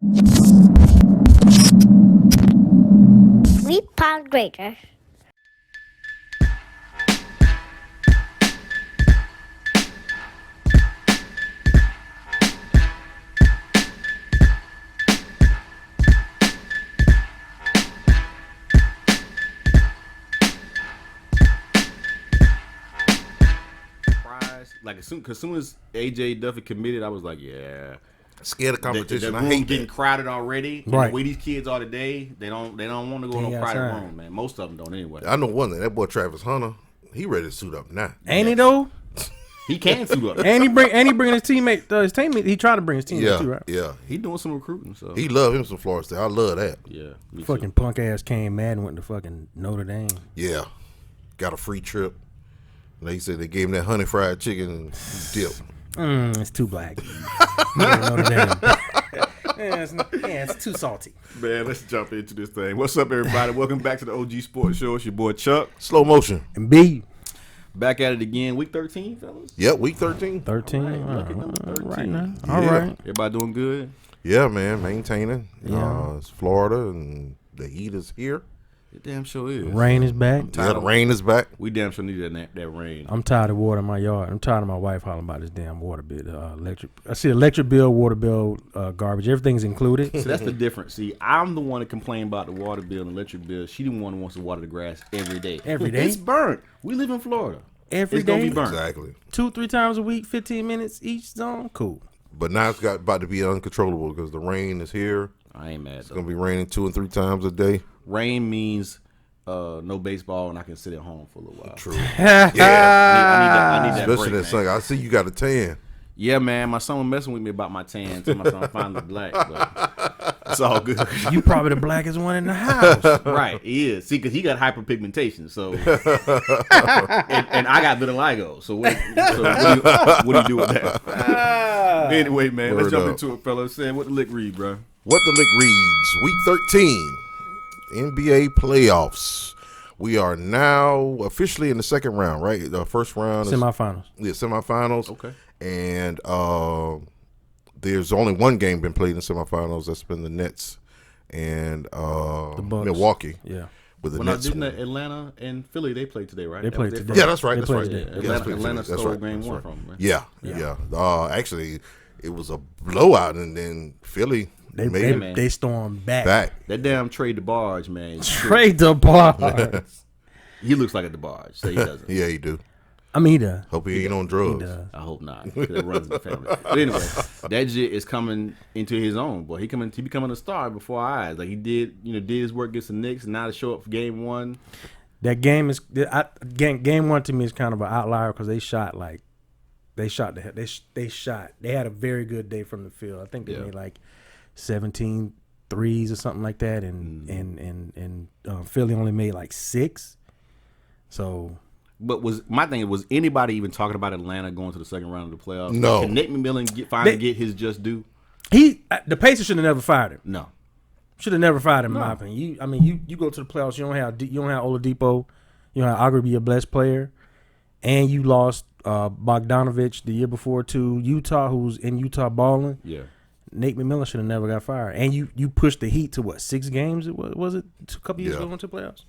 3 pound greater. Like as soon as AJ Duffy committed, I was like, yeah. Scared of competition. The I room hate getting that. crowded already. Right. And the way these kids are today, they don't want to go in no crowded room, man. Most of them don't anyway. I know one thing. That boy Travis Hunter, he ready to suit up now. Ain't he though? He can suit up. And he bring his teammate. His teammate. He tried to bring his teammate too, right? Yeah. He doing some recruiting, so He love him some Florida State. I love that. yeah. Me Fucking too. punk ass came mad and went to fucking Notre Dame. Yeah. Got a free trip. Like he said, they gave him that honey fried chicken and dip. It's too black. Notre Dame. It's too salty. Man, let's jump into this thing. What's up, everybody? Welcome back to the OG Sports Show. It's your boy Chuck. Slow motion. And B. Back at it again. Week 13, fellas. Yep, week 13. 13. Lucky number 13. Right now. Yeah. All right. Everybody doing good? Yeah, man, maintaining. Yeah. It's Florida and the heat is here. It damn sure is. Rain is back. Yeah, the rain is back. We damn sure need that rain. I'm tired of water in my yard. I'm tired of my wife hollering about this damn water bill. Electric. I see electric bill, water bill, garbage. Everything's included. See, that's the difference. See, I'm the one that complain about the water bill and electric bill. She the one who wants to water the grass every day. Every day? It's burnt. We live in Florida. Every It's gonna day? be burnt. Exactly. 2-3 times a week, 15 minutes each zone. Cool. But now it's about to be uncontrollable because the rain is here. I ain't mad It's though. going to be raining 2 and 3 times a day. Rain means no baseball and I can sit at home for a little while. True. I need that Especially break, that man. sun. I see you got a tan. Yeah, man. My son was messing with me about my tan. Told my son I'm finally black, but it's all good. You probably the blackest one in the house. Right, he is. See, because he got hyperpigmentation, so and I got vitiligo. So what do you do with that? Anyway, man, let's Word jump up. into it, fellas. Saying what the lick read, bro. What the Lick reads, week 13, NBA playoffs. We are now officially in the second round, right? The first round is Semifinals. semifinals. Okay. And there's only one game been played in semifinals. That's been the Nets and Bucks. Milwaukee. Yeah. With the Well, now, Nets. didn't Atlanta and Philly they played today, right? They That played was their today. Yeah, that's right. They That's played right. today. Yeah, Atlanta, that's Atlanta right. stole That's game right. one from them, man. Yeah. Actually, it was a blowout, and then Philly They made man. they stormed back. it back. That damn Trey DeBarge, man. Trade the bar. He looks like a DeBarge, so he doesn't. Yeah, he do. I mean, he does. Hope he ain't on He drugs. does. I hope not. 'Cause it runs in the family. But anyway, that shit is coming into his own, boy. He becoming a star before our eyes. Like he did his work against the Knicks, and now to show up for game one. That game is game one to me is kind of an outlier because they shot. They had a very good day from the field. I think they made like 17 threes or something like that, and Philly only made like 6. So. But was anybody even talking about Atlanta going to the second round of the playoffs? No. Can Nick McMillan finally get his just due? The Pacers should have never fired him. No. Should have never fired him, in my opinion. You go to the playoffs. You don't have Oladipo. You don't have arguably your best player, and you lost Bogdanovich the year before to Utah, who's in Utah balling. Yeah. Nate McMillan should have never got fired, and you pushed the Heat to what 6 games? Was it a couple years ago went to the playoffs?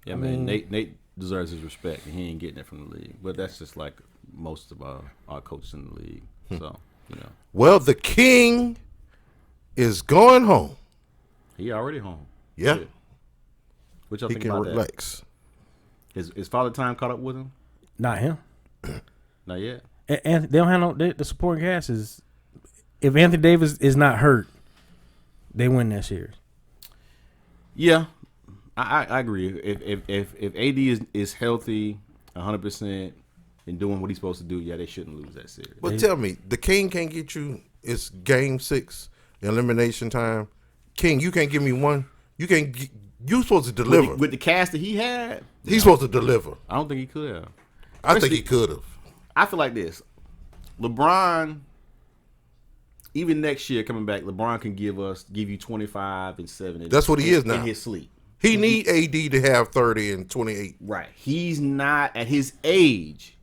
Yeah, man. Nate deserves his respect, and he ain't getting it from the league. But that's just like most of our coaches in the league. So Well, the king is going home. he already home. Yeah. Shit. What y'all He think can about relax. that? Is Father Time caught up with him? Not him. Not yet. And they don't have the supporting cast is. If Anthony Davis is not hurt, they win that series. Yeah, I agree. If AD is healthy, 100% and doing what he's supposed to do, yeah, they shouldn't lose that series. But tell me, the king can't get you. It's game 6, elimination time. King, you can't give me one. You can't. You supposed to deliver. With the cast that he had, He's supposed to deliver. I don't think he could have. I think he could have. I feel like this. LeBron, even next year coming back, LeBron can give you 25 and 7. That's what he is now. In his sleep. He need AD to have 30 and 28. Right. He's not at his age.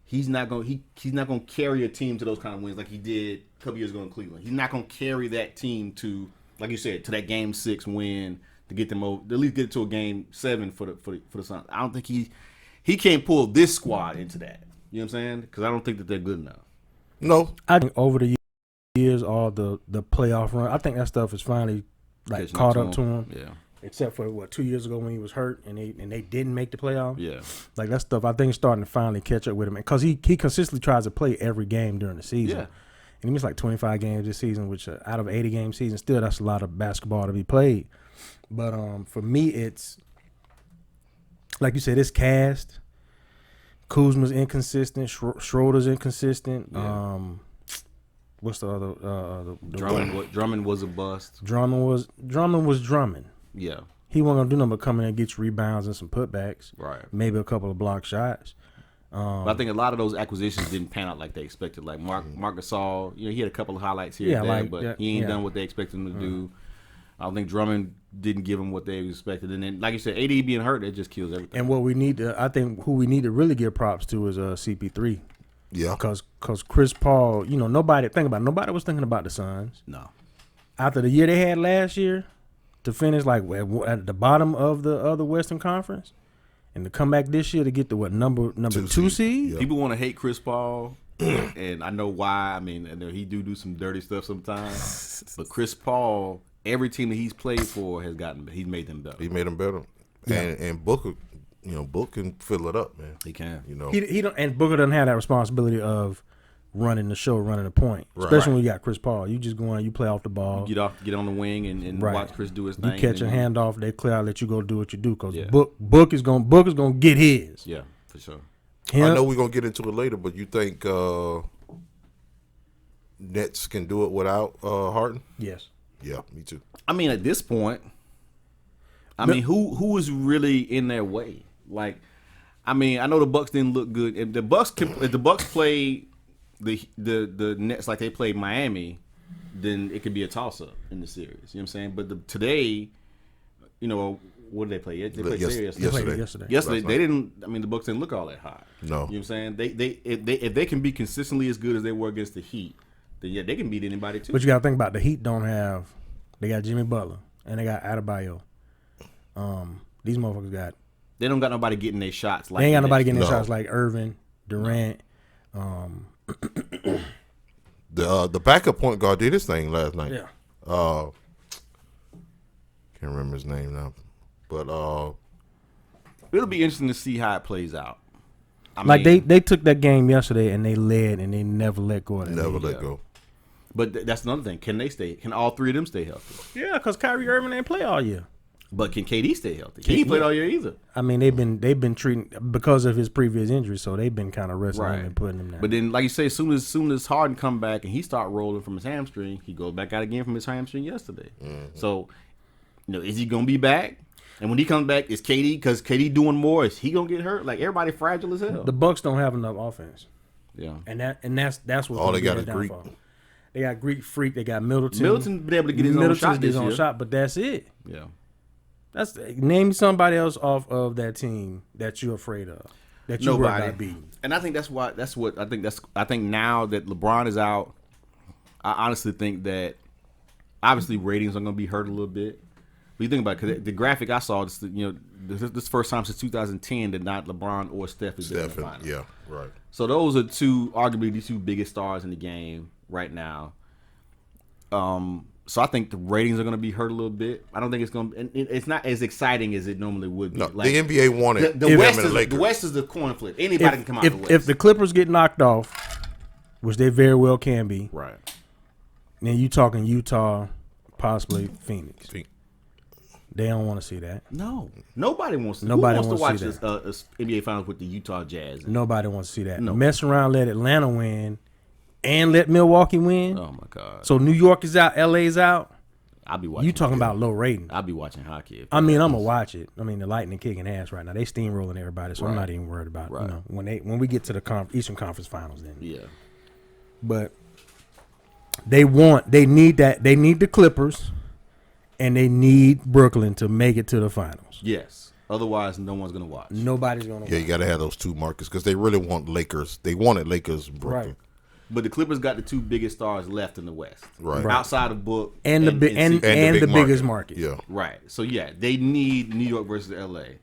He's not going to carry a team to those kind of wins like he did a couple years ago in Cleveland. He's not going to carry that team to like you said, to that Game 6 win to get them over, at least get it to a Game 7 for the Suns. I don't think he can't pull this squad into that. You know what I'm saying? Because I don't think that they're good enough. No, I think over the years, all the playoff run, I think that stuff is finally like caught up to him. Yeah. Except for 2 years ago when he was hurt and they didn't make the playoffs. Yeah. Like that stuff, I think is starting to finally catch up with him because he consistently tries to play every game during the season. Yeah. And he missed like 25 games this season, which out of 80 game season, still that's a lot of basketball to be played. But for me, it's like you said, it's cast. Kuzma's inconsistent. Schroeder's inconsistent. Yeah. What's the other? Drummond was a bust. Drummond was drumming. Yeah. He wasn't gonna do nothing but come in and get you rebounds and some putbacks. Right. Maybe a couple of block shots. But I think a lot of those acquisitions didn't pan out like they expected. Like Marc Gasol, he had a couple of highlights here and there, but he ain't done what they expected him to do. I don't think Drummond didn't give him what they expected. And then, like you said, AD being hurt, it just kills everything. And what we need to, I think, who we need to really give props to is CP3. Yeah. Because Chris Paul, nobody was thinking about the Suns. No. After the year they had last year, to finish like at the bottom of the Western Conference, and to come back this year to get the number two seed. Yeah. People want to hate Chris Paul, and I know why. I mean, I know he do some dirty stuff sometimes. But Chris Paul, every team that he's played for he's made them better. He made them better. Yeah. And Booker, Book can fill it up, man. He can. He don't, and Booker doesn't have that responsibility of running the show, running the point. Right. Especially when you got Chris Paul. You just go in, you play off the ball. Get on the wing and Right. watch Chris do his thing. You catch a handoff, they clear out, let you go do what you do. Because Yeah. Book is gonna get his. Yeah, for sure. I know we're going to get into it later, but you think Nets can do it without Harden? Yes. Yeah, me too. I mean, at this point, who is really in their way? Like, I mean, I know the Bucks didn't look good. If the Bucks play the Nets like they played Miami, then it could be a toss up in the series. You know what I'm saying? But today, what did they play? They played yesterday. Yesterday, they didn't. I mean, the Bucks didn't look all that hot. No. You know what I'm saying? If they can be consistently as good as they were against the Heat, then yeah, they can beat anybody too. But you got to think about the Heat they got Jimmy Butler and they got Adebayo. These motherfuckers they don't got nobody getting their shots. Like they ain't got nobody getting their No. shots like Irvin, Durant. The backup point guard did his thing last night. Yeah. Can't remember his name now. But it'll be interesting to see how it plays out. I Like mean, they took that game yesterday and they led and they never let go of that. never lead. let go. But that's another thing. Can all three of them stay healthy? Yeah, because Kyrie Irving ain't play all year. But can KD stay healthy? He ain't played all year either. I mean, they've been treating because of his previous injury, so they've been kind of resting him and putting him down. But then, like you say, as soon as Harden come back and he start rolling from his hamstring, he goes back out again from his hamstring yesterday. Mm-hmm. So, is he gonna be back? And when he comes back, is KD because KD doing more? Is he gonna get hurt? Like everybody fragile as hell. The Bucks don't have enough offense, Yeah. and that's what All they got their is Greek. downfall. They got Greek Freak. They got Middleton. Middleton been able to get his own shot this year. But that's it. Yeah. That's name somebody else off of that team that you're afraid of. That you worry about beating. And I think I think now that LeBron is out, I honestly think that obviously ratings are going to be hurt a little bit. But you think about it, because the graphic I saw, this first time since 2010 that not LeBron or Steph is in the finals. Yeah, right. So those are arguably the two biggest stars in the game right now. So I think the ratings are going to be hurt a little bit. I don't think it's going to. It's not as exciting as it normally would be. No, like, the NBA wanted the West and the Lakers. The West is the coin flip. Anybody can come out of the West. If the Clippers get knocked off, which they very well can be, right. then you talking Utah, possibly Phoenix. They don't want to see that. No, nobody wants to. Nobody who wants to wants watch to this NBA Finals with the Utah Jazz? Nobody wants to see that. No. Mess around, let Atlanta win, and let Milwaukee win. Oh my God! So New York is out, LA's out. I'll be watching. You talking about low rating? I'll be watching hockey. I mean, I'm gonna watch it. I mean, the Lightning kicking ass right now. They steamrolling everybody, so I'm not even worried about it. When we get to the Eastern Conference Finals, then yeah. But they need the Clippers, and they need Brooklyn to make it to the finals. Yes. Otherwise, no one's gonna watch. Nobody's gonna. Yeah, you got to have those two markets because they really want Lakers. They wanted Lakers, Brooklyn. Right. But the Clippers got the two biggest stars left in the West, Right. outside of Book and the big biggest market. Yeah. right. So yeah, they need New York versus L.A.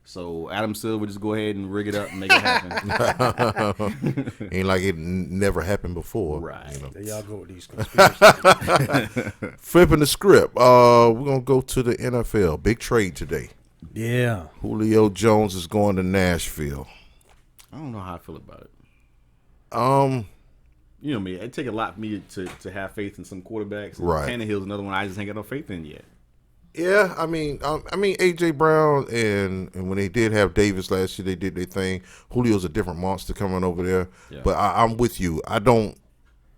So Adam Silver just go ahead and rig it up and make it happen. Ain't like it never happened before. Right. You know. There y'all go with these conspiracies. Flipping the script. We're gonna go to the NFL. Big trade today. Yeah. Julio Jones is going to Nashville. I don't know how I feel about it. Um, You know me, it take a lot for me to have faith in some quarterbacks. Right. Tannehill's another one I just ain't got no faith in yet. yeah, I mean, AJ Brown and when they did have Davis last year, they did their thing. Julio's a different monster coming over there. Yeah. But I'm with you. I don't.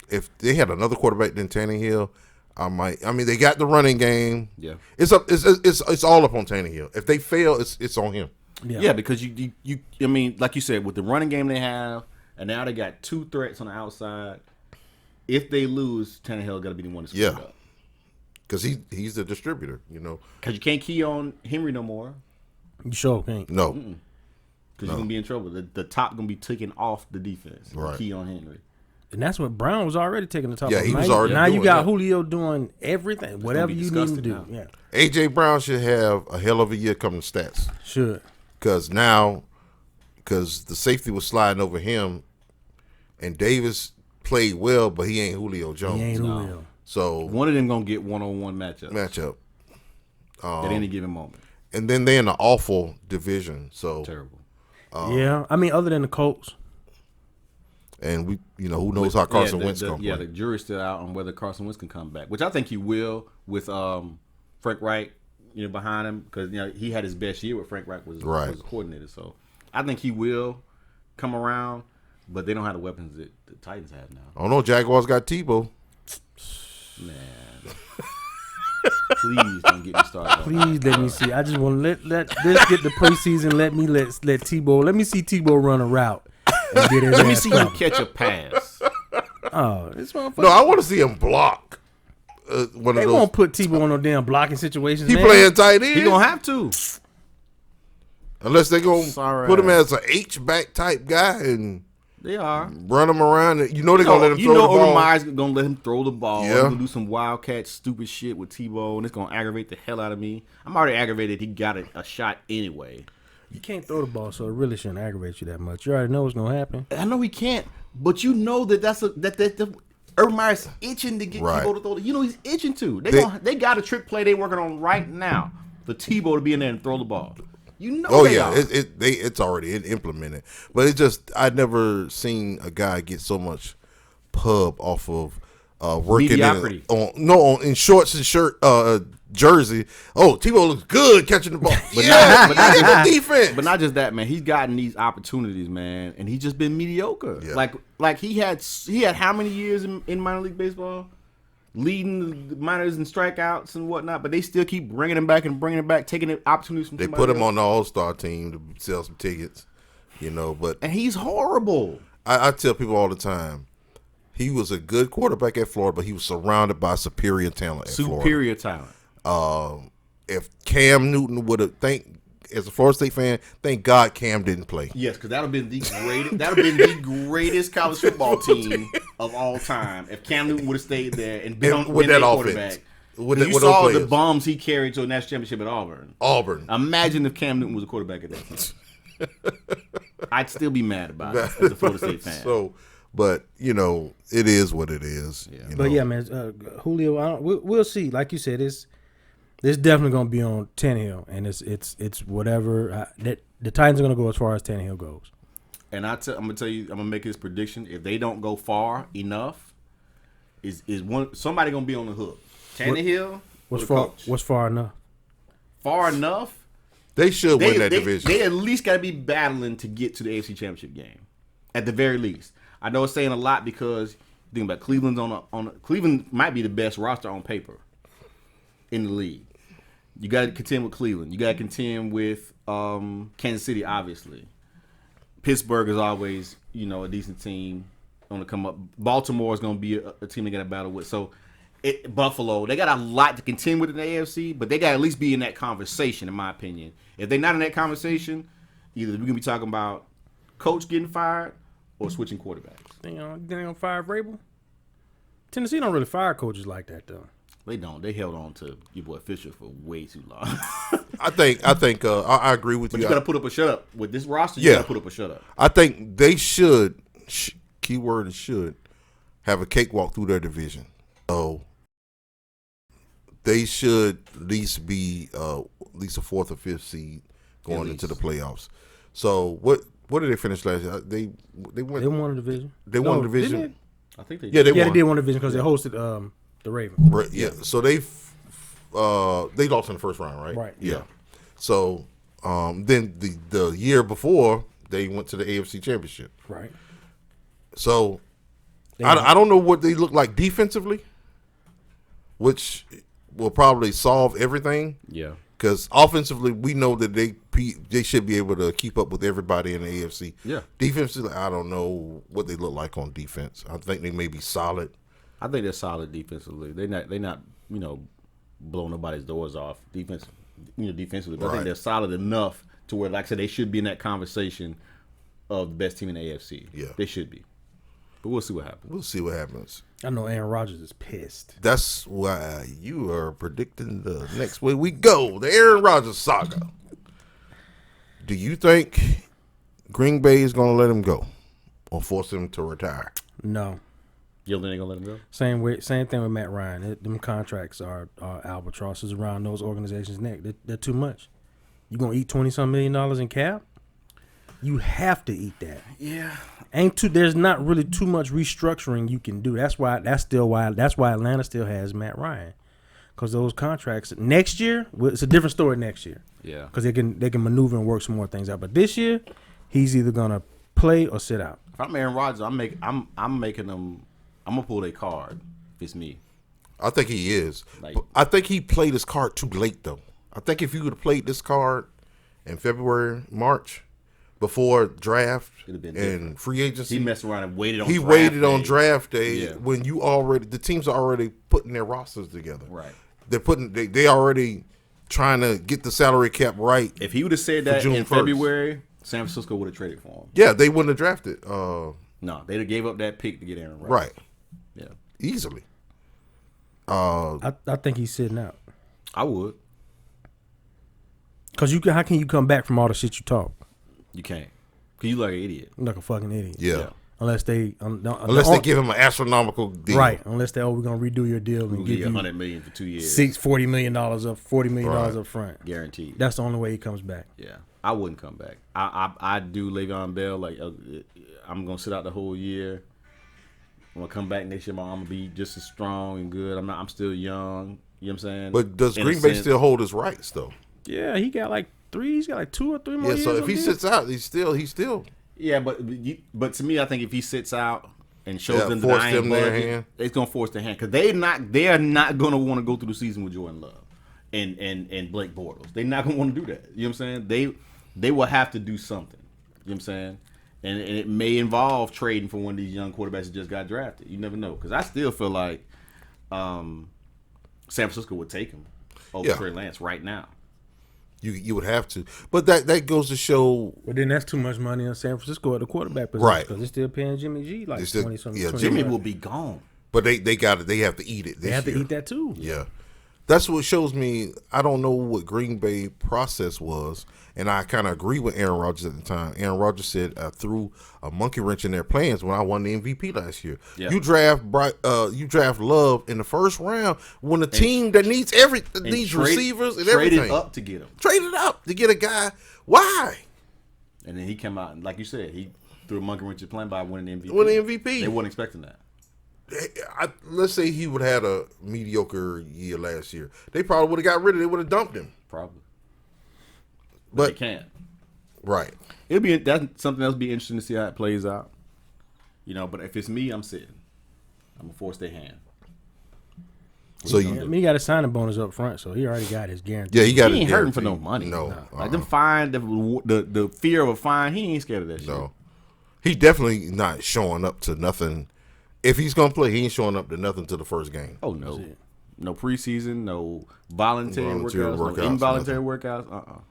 If they had another quarterback than Tannehill, I might. I mean, they got the running game. Yeah. It's up. It's all up on Tannehill. If they fail, it's on him. Yeah, because you I mean, like you said, with the running game they have, and now they got two threats on the outside. If they lose, Tannehill got to be the one to screw it up. Because he's the distributor, you know. Because you can't key on Henry no more. You sure can't. No. Because you're going to be in trouble. The top going to be taken off the defense. Right. Key on Henry. And that's what Brown was already taking the top. Yeah, off. he Now was you- already Now you doing got that. Julio doing everything, whatever be you need him to disgusting do. now. Yeah, A.J. Brown should have a hell of a year coming to stats. should. Because the safety was sliding over him, and Davis played well, but he ain't Julio Jones. He ain't Julio. So, One of them going to get one-on-one matchup at any given moment. and then they're in an awful division. So, Terrible. Yeah, I mean, other than the Colts, and who knows how Carson Wentz going to Yeah, play. the jury's still out on whether Carson Wentz can come back, which I think he will with Frank Reich, behind him, because he had his best year with Frank Reich was Right. was coordinator. So I think he will come around, but they don't have the weapons that the Titans have now. I don't know. Jaguars got Tebow. Man, please don't get me started. please let me see. I just want to let this get the preseason. Let Tebow. Let me see Tebow run a route. And get his Let me ass see him covered. catch a pass. Oh, this motherfucker. No, I want to see him block one They of those. won't put Tebow in no damn blocking situations. He man. playing tight end. He gonna have to. Unless they gonna Sorry. put him as an H-back type guy and They are. run him around. They're gonna let him throw the Urban ball. Meyer's gonna let him throw the ball. Yeah. He's gonna do some wildcat stupid shit with Tebow, and it's gonna aggravate the hell out of me. I'm already aggravated. He got a shot anyway. You can't throw the ball, so it really shouldn't aggravate you that much. You already know what's gonna happen. I know he can't, but you know that Urban Meyer's itching to get Right. Tebow to throw. He's itching to. They- They got a trick play they working on right now for Tebow to be in there and throw the ball. You know. Oh they yeah, are. it's already implemented. But it just I'd never seen a guy get so much pub off of working Mediocrity. in shorts and shirt jersey. Oh, Tebow looks good catching the ball. But yeah, not- but not defense. But not just that, man. He's gotten these opportunities, man, and he's just been mediocre. Yeah. Like he had how many years in minor league baseball, leading the minors in strikeouts and whatnot. But they still keep bringing him back, taking the opportunities from They somebody put him else. on the All-Star team to sell some tickets, But and he's horrible. I tell people all the time, he was a good quarterback at Florida, but he was surrounded by superior talent at Florida. Superior talent. If Cam Newton would have, as a Florida State fan, thank God Cam didn't play. Yes, because that would have been the greatest college football team of all time if Cam Newton would have stayed there and been And with their that quarterback. offense. With 'Cause that- you with those saw the players. bombs he carried to a national championship at Auburn. Auburn. Imagine if Cam Newton was a quarterback at that time. I'd still be mad about it as a Florida State fan. So, but it is what it is. Yeah. But yeah, man, Julio, we'll see. Like you said, it's definitely gonna be on Tannehill, and it's whatever that the Titans are gonna go as far as Tannehill goes. And I'm gonna tell you, I'm gonna make this prediction. If they don't go far enough, is somebody gonna be on the hook? Tannehill, or the coach? What's far enough? Far enough? They should win that division. They at least got to be battling to get to the AFC Championship game, at the very least. I know it's saying a lot because think about Cleveland's Cleveland might be the best roster on paper in the league. You got to contend with Cleveland. You got to contend with Kansas City, obviously. Pittsburgh is always a decent team on the come up. Baltimore is going to be a team they got to battle with. So. Buffalo, they got a lot to contend with in the AFC, but they got to at least be in that conversation, in my opinion. If they're not in that conversation, either we're going to be talking about coach getting fired or switching quarterbacks. They gonna fire Vrabel? Tennessee don't really fire coaches like that though. They don't. They held on to your boy Fisher for way too long. I think I agree with But you. you got to put up a shut up with this roster. Yeah. You got to put up a shut up. I think they should. Keyword is should have a cakewalk through their division. So they should at least be a fourth or fifth seed going into the playoffs. So what did they finish last year? They won. They won a division. They won a No, division. did I think they. Yeah, they They won. did win a division because they hosted the Ravens. Right, yeah. So they lost in the first round, right? Right. Yeah. So then the year before they went to the AFC Championship. Right. So I don't know what they look like defensively, which will probably solve everything. Yeah. Because offensively, we know that they should be able to keep up with everybody in the AFC. Yeah. Defensively, I don't know what they look like on defense. I think they may be solid. I think they're solid defensively. They not blowing nobody's doors off defensively. But I Right. think they're solid enough to where, like I said, they should be in that conversation of the best team in the AFC. Yeah. They should be. But we'll see what happens. We'll see what happens. I know Aaron Rodgers is pissed. That's why you are predicting the next way we go, the Aaron Rodgers saga. Do you think Green Bay is going to let him go or force him to retire? No. You don't think they're going to let him go? Same thing with Matt Ryan. Them contracts are albatrosses around those organizations' neck. They're too much. You gonna eat $20-some million in cap? You have to eat that. Yeah. There's not really too much restructuring you can do. That's why Atlanta still has Matt Ryan, because those contracts next year, it's a different story next year. Yeah. Because they can maneuver and work some more things out. But this year, he's either gonna play or sit out. If I'm Aaron Rodgers, I'm making them. I'm gonna pull their card. If it's me. I think he is. Like- But I think he played his card too late, though. I think if you would have played this card in February, March, before draft It'd have been and different. free agency, He messed around and waited on. he draft waited on day. draft day Yeah. when the teams are already putting their rosters together. Right. They already trying to get the salary cap right. If he would have said that June in 1st. February, San Francisco would have traded for him. Yeah, they wouldn't have drafted. No, they'd have gave up that pick to get Aaron Rodgers. Right. Yeah. Easily. I think he's sitting out. I would. Cause how can you come back from all the shit you talk? You can't. Cause you like an idiot. I'm like a fucking idiot. Yeah. Unless they Unless they give him an astronomical deal. right. Unless we're gonna redo your deal and We'll give give you you $100 million for 2 years. $40 million Right. up front. Guaranteed. That's the only way he comes back. Yeah, I wouldn't come back. I do Le'Veon Bell. Like I'm gonna sit out the whole year. I'm gonna come back next year. I'm gonna be just as strong and good. I'm still young. You know what I'm saying? But does In a Green Bay sense. still hold his rights, though? Yeah, he got like 2 or 3 more Yeah, years. so if on he this. sits out, he's still. Yeah, but to me, I think if he sits out and shows Yeah, them that force I ain't them their budging, hand. it's gonna force their hand because they are not gonna want to go through the season with Jordan Love and Blake Bortles. They're not gonna want to do that. You know what I'm saying? They will have to do something. You know what I'm saying? And it may involve trading for one of these young quarterbacks that just got drafted. You never know, because I still feel like San Francisco would take him over Yeah. Trey Lance right now. You would have to, but that goes to show. But then that's too much money on San Francisco at the quarterback position, Right. Because they're still paying Jimmy G like They still- 20 something. yeah, 20 Jimmy million. will be gone. But they got it. They have to eat it. This They have to year. eat that too. Yeah, that's what shows me. I don't know what Green Bay process was, and I kind of agree with Aaron Rodgers at the time. Aaron Rodgers said I threw a monkey wrench in their plans when I won the MVP last year. Yeah. You draft Love in the first round when a team that needs needs receivers and traded everything. up to get him. Traded up to get a guy. Why? And then he came out and, like you said, he threw a monkey wrench at plan by winning the MVP. Winning MVP. They weren't expecting that. Let's say he would have had a mediocre year last year. They probably would have got rid of him. They would have dumped him. Probably. But But they can't. right. That's something else be interesting to see how it plays out. You know, but if it's me, I'm sitting. I'm gonna force their hand. So I mean, he got a signing bonus up front, so he already got his guarantee. yeah, he got. He it ain't hurting for guaranteed. no money. No, Like them fine, the fear of a fine, he ain't scared of that shit. no. He definitely not showing up to nothing. If he's gonna play, he ain't showing up to nothing to the first game. Oh no. No preseason, no voluntary Volunteer workouts, workouts, no involuntary workouts.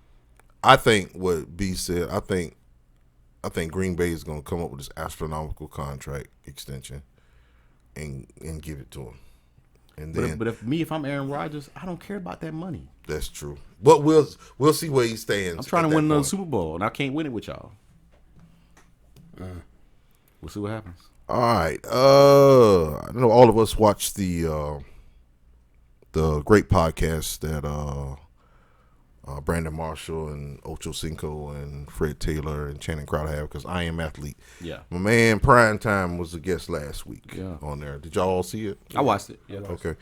I think what B said. I think I think Green Bay is going to come up with this astronomical contract extension and give it to him. And then, but if I'm Aaron Rodgers, I don't care about that money. That's true. But we'll see where he stands. I'm trying to win another Super Bowl, and I can't win it with y'all. We'll see what happens. All right. I know all of us watched the great podcast that Brandon Marshall and Ocho Cinco and Fred Taylor and Channing Crowder have, because I Am Athlete. Yeah. My man Prime Time was a guest last week on there. Did y'all all see it? I watched it. Yeah. Okay.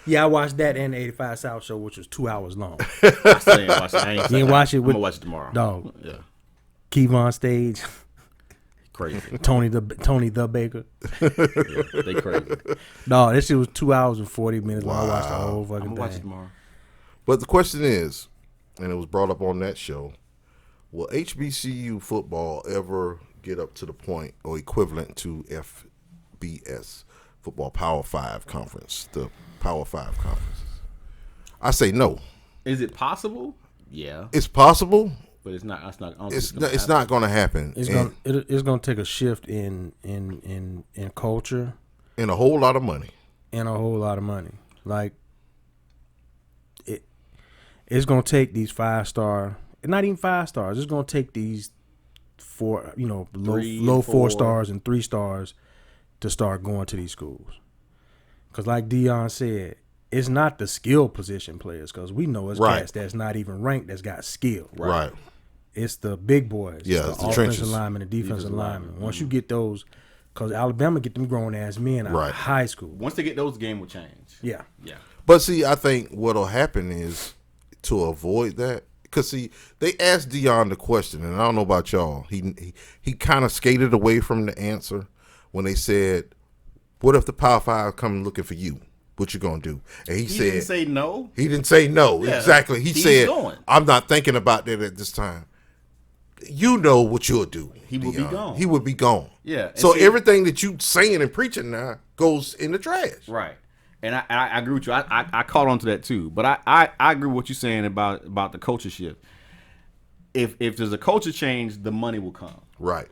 Yeah, I watched that and the 85 South show, which was 2 hours long. I still ain't watched it. You didn't watch it? I'm going to watch it tomorrow. Dog. Yeah. Keith on stage. Crazy. Tony the Baker. Yeah, they crazy. No, this shit was 2 hours and 40 minutes. Wow. I watched the whole I'm fucking going to watch it thing. tomorrow. But the question is, and it was brought up on that show, will HBCU football ever get up to the point or equivalent to FBS, Football Power 5 Conference, the Power 5 conferences? I say no. Is it possible? Yeah. It's possible. But it's not. It's not going to happen. It's going to take a shift in culture and a whole lot of money. And a whole lot of money. Like it's going to take these 5-star, not even 5 stars. It's going to take these low 4 stars and 3 stars to start going to these schools. Because like Dion said, it's not the skill position players, because we know it's cats that's not even ranked that's got skill. Right. It's the big boys. Yeah, it's the offensive trenches. linemen, the defensive linemen. Once you get those, because Alabama get them grown ass men out of high school. Once they get those, the game will change. Yeah. Yeah. But see, I think what'll happen is, to avoid that, because see, they asked Dion the question, and I don't know about y'all. He kind of skated away from the answer when they said, "What if the Power 5 come looking for you? What you gonna do?" And he said, didn't say no. He didn't say no. Yeah, exactly. He said, going. "I'm not thinking about that at this time." You know what you'll do. He will be gone. He would be gone. Yeah. So everything that you saying and preaching now goes in the trash. Right. And I agree with you. I caught on to that too. But I agree with what you're saying about the culture shift. If there's a culture change, the money will come. Right.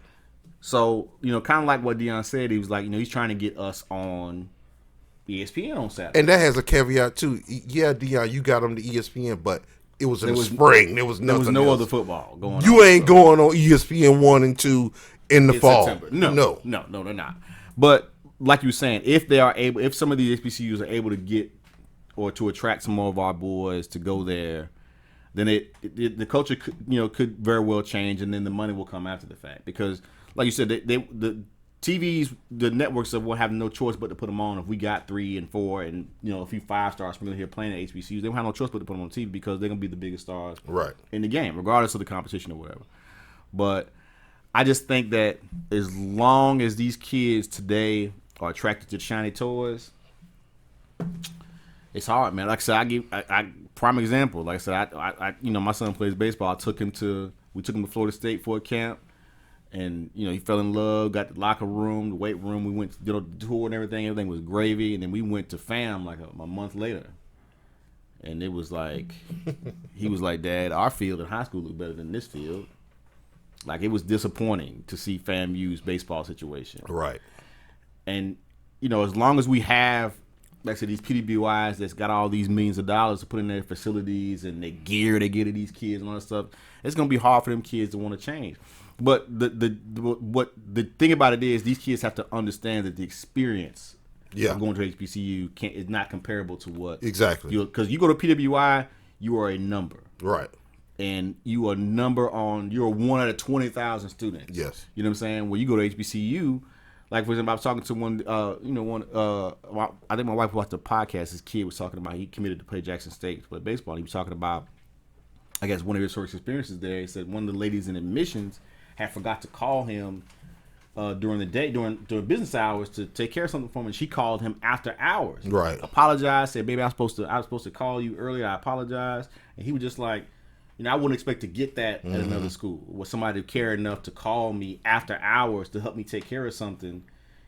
So, kind of like what Dion said, he was like, he's trying to get us on ESPN on Saturday. And that has a caveat too. Yeah, Dion, you got them to ESPN, but it was in the spring. There was no else. other football going on. You ain't going on ESPN 1 and 2 in the fall. September. No, they're not. But like you were saying, if some of these HBCUs are able to get or to attract some more of our boys to go there, then the culture could very well change, and then the money will come after the fact. Because, like you said, the TVs, the networks will have no choice but to put them on. If we got 3 and 4 and a few 5 stars from here playing at HBCUs, they don't have no choice but to put them on TV, because they're gonna be the biggest stars in the game, regardless of the competition or whatever. But I just think that as long as these kids today are attracted to shiny toys, it's hard, man. Like I said, I prime example. Like I said, I my son plays baseball. We took him to Florida State for a camp. And, he fell in love, got the locker room, the weight room. We went to the tour and everything. Everything was gravy. And then we went to FAM like a month later. And it was like, he was like, "Dad, our field in high school looked better than this field." Like, it was disappointing to see FAMU's baseball situation. Right. And, as long as we have, like I said, these PWIs that's got all these millions of dollars to put in their facilities and the gear they get to these kids and all that stuff, it's going to be hard for them kids to want to change. But the thing about it is, these kids have to understand that the experience of going to HBCU is not comparable to what because you go to PWI, you are a number, right? And you are you're 1 out of 20,000 students. Yes, you know what I'm saying. When you go to HBCU, like for example, I was talking to one, I think my wife watched the podcast. His kid was talking about he committed to play Jackson State to play baseball. He was talking about, I guess, one of his first experiences there. He said one of the ladies in admissions had forgot to call him during the day, during business hours, to take care of something for him, and she called him after hours. Right. Apologized, said, "Baby, I was supposed to call you earlier. I apologize." And he was just like, I wouldn't expect to get that at another school. Was somebody who cared enough to call me after hours to help me take care of something.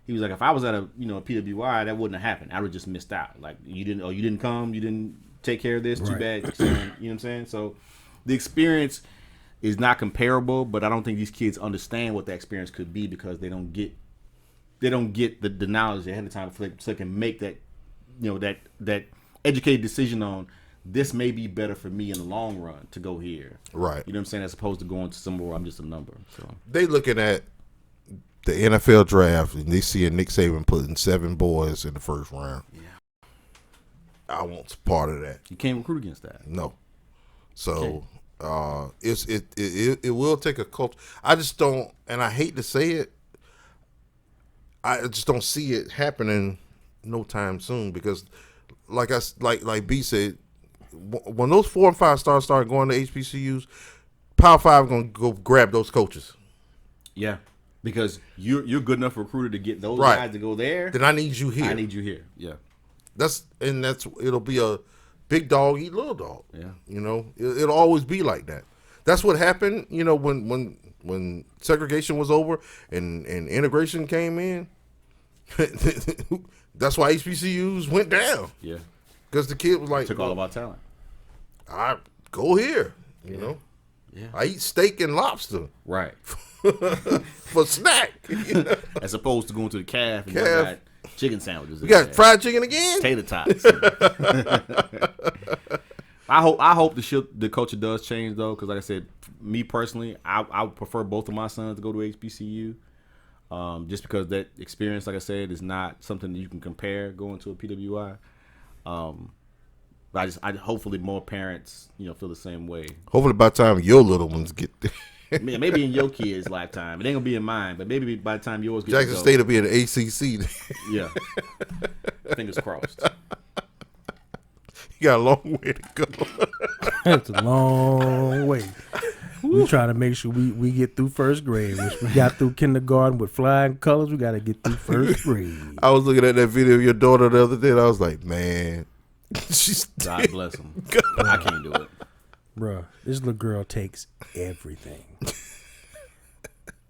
He was like, if I was at a PWI, that wouldn't have happened. I would have just missed out. Like, you didn't come, you didn't take care of this. Too bad. You know what I'm saying? So the experience is not comparable, but I don't think these kids understand what that experience could be because they don't get the knowledge ahead of time so they can make that, that educated decision on this may be better for me in the long run to go here. Right. You know what I'm saying? As opposed to going to somewhere where I'm just a number. So they looking at the NFL draft and they see Nick Saban putting 7 boys in the first round. Yeah. I want part of that. You can't recruit against that. No. So it will take a culture. I just don't, and I hate to say it, I just don't see it happening no time soon because, like B said, when those 4 and 5 stars start going to HBCUs, Power 5 gonna go grab those coaches. Yeah, because you're good enough recruiter to get those Right. guys to go there. Then I need you here. I need you here. Yeah, it'll be a big dog eat little dog. Yeah, It'll always be like that. That's what happened. When segregation was over and integration came in. That's why HBCUs went down. Yeah, because the kid was like, took all of our talent. I go here. Yeah. I eat steak and lobster. Right. For snack. As opposed to going to the calf and you got chicken sandwiches. You got fried chicken again? Tater tots. I hope the culture does change though, because like I said, me personally, I would prefer both of my sons to go to HBCU. Just because that experience, like I said, is not something that you can compare going to a PWI. But I hopefully more parents, feel the same way. Hopefully by the time your little ones get there. Maybe in your kid's lifetime. It ain't gonna be in mine, but maybe by the time yours gets Jackson State will be in the ACC. Yeah. Fingers crossed. You got a long way to go. That's a long way. We trying to make sure we get through first grade. Which we got through kindergarten with flying colors. We got to get through first grade. I was looking at that video of your daughter the other day, and I was like, man, she's God bless him. I can't do it. Bruh, this little girl takes everything.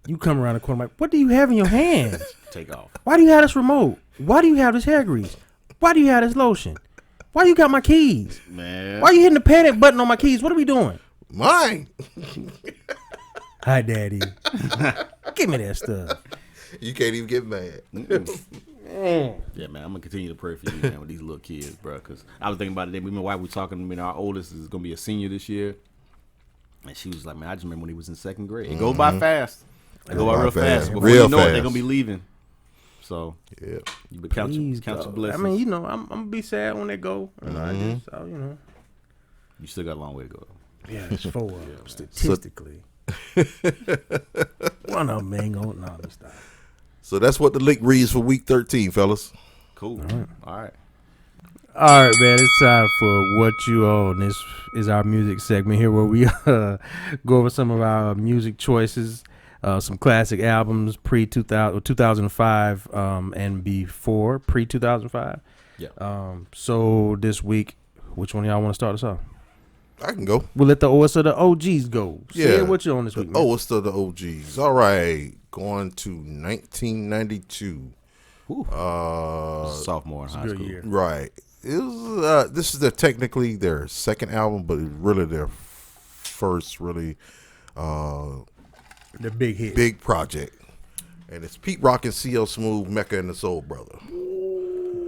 You come around the corner like, what do you have in your hands? Take off. Why do you have this remote? Why do you have this hair grease? Why do you have this lotion? Why you got my keys? Man. Why you hitting the panic button on my keys? What are we doing? Mine. Hi, Daddy. Give me that stuff. You can't even get mad. Yeah, man, I'm gonna continue to pray for you, man, with these little kids, bro. Because I was thinking about it today. My wife was talking to me. Our oldest is gonna be a senior this year, and she was like, "Man, I just remember when he was in 2nd grade. It goes by fast. It goes by real fast. Before you know it, they're gonna be leaving. So yeah, you be count your blessings. I mean, I'm gonna be sad when they go. You still got a long way to go. Yeah, it's 4 of them, statistically. One of them ain't gonna stop. So that's what the link reads for week 13, fellas. Cool. All right. All right, man. It's time for What You Own. This is our music segment here where we go over some of our music choices, some classic albums pre-2000, 2005, and before pre-2005. Yeah. So this week, which one of y'all want to start us off? I can go. We'll let the OS of the OGs go. Say what you on this week, man. OS of the OGs. All right. Going to 1992. Sophomore in high school. Year. Right. It was, this is technically their second album, but it's really their first really the big hit. Big project. And it's Pete Rock and CL Smooth, Mecca and the Soul Brother.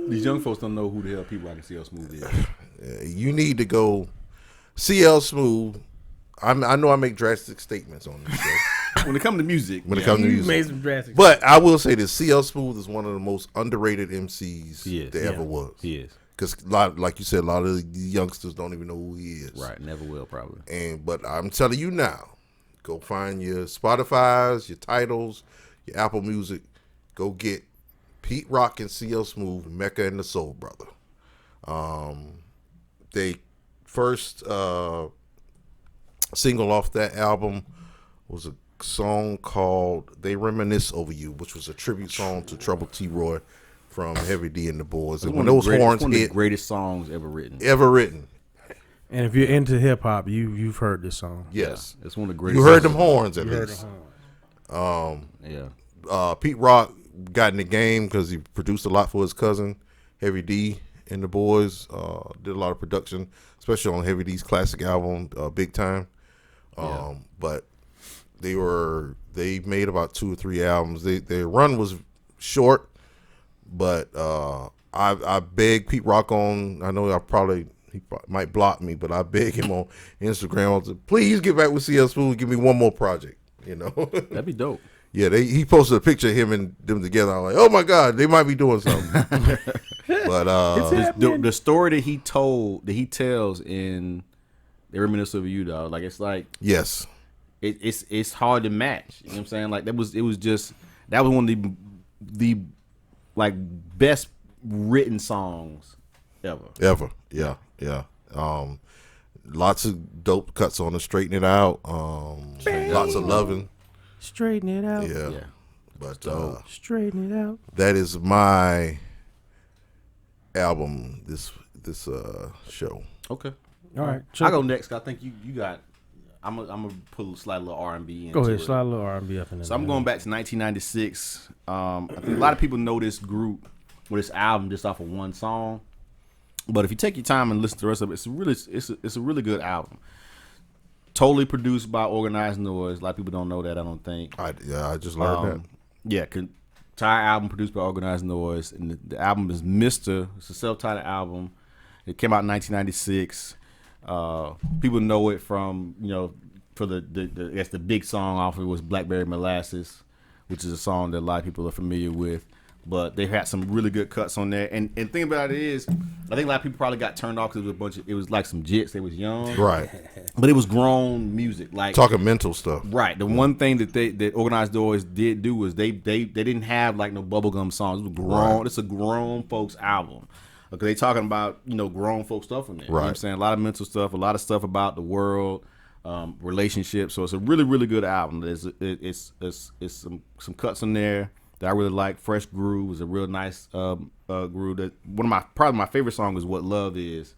These young folks don't know who the hell Pete Rock and CL Smooth is. You need to go CL Smooth. I know I make drastic statements on this show. When it comes to music. You made some drastic But I will say this, CL Smooth is one of the most underrated MCs there ever was. He is. Because, like you said, a lot of the youngsters don't even know who he is. Right, never will probably. But I'm telling you now, go find your Spotify's, your titles, your Apple Music. Go get Pete Rock and CL Smooth, Mecca and the Soul Brother. They first single off that album was a song called They Reminisce Over You, which was a tribute song to Trouble T. Roy from Heavy D and the Boys. And when those horns one hit, of the greatest songs ever written. And if you're into hip hop, you've heard this song. Yes. Yeah, it's one of the greatest. You heard them horns at least. Yeah. Pete Rock got in the game because he produced a lot for his cousin, Heavy D and the Boys. Did a lot of production, especially on Heavy D's classic album, Big Time. But they made about 2 or 3 albums. Their run was short, but I begged Pete Rock on. I know he might block me, but I begged him on Instagram to please get back with CL Smooth and give me one more project. That'd be dope. Yeah, he posted a picture of him and them together. I'm like, oh my God, they might be doing something. But the story that he tells in They Reminisce of You, dog. Like it's like yes, it's hard to match. You know what I'm saying? Like that was one of the like best written songs ever. Yeah. Lots of dope cuts on it. Straighten It Out. Lots of loving. Straighten it out. Yeah. But Straighten it out. that is my album this show. Okay. All right. I go next. I think you got. I'm gonna put a slight little R&B. Go ahead. Slide a little R&B up in there. So I'm going back to 1996. I think a lot of people know this group or this album just off of one song. But if you take your time and listen to the rest of it, it's a really good album. Totally produced by Organized Noise. A lot of people don't know that. I don't think. I just learned that. Yeah, entire album produced by Organized Noise, and the album is Mister. It's a self-titled album. It came out in 1996. People know it from for the big song off of it was Blackberry Molasses, which is a song that a lot of people are familiar with. But they had some really good cuts on there. And thing about it is, I think a lot of people probably got turned off because it was like some jits. They was young. Right. But it was grown music. Like talking mental stuff. Right. The one thing that Organized Noise did do was they didn't have like no bubblegum songs. It was grown. Right. It's a grown folks album. Okay, they talking about, grown folk stuff in there. Right. You know what I'm saying? A lot of mental stuff, a lot of stuff about the world, relationships. So it's a really, really good album. It's some cuts in there that I really like. Fresh Groove was a real nice groove. That probably my favorite song is What Love Is.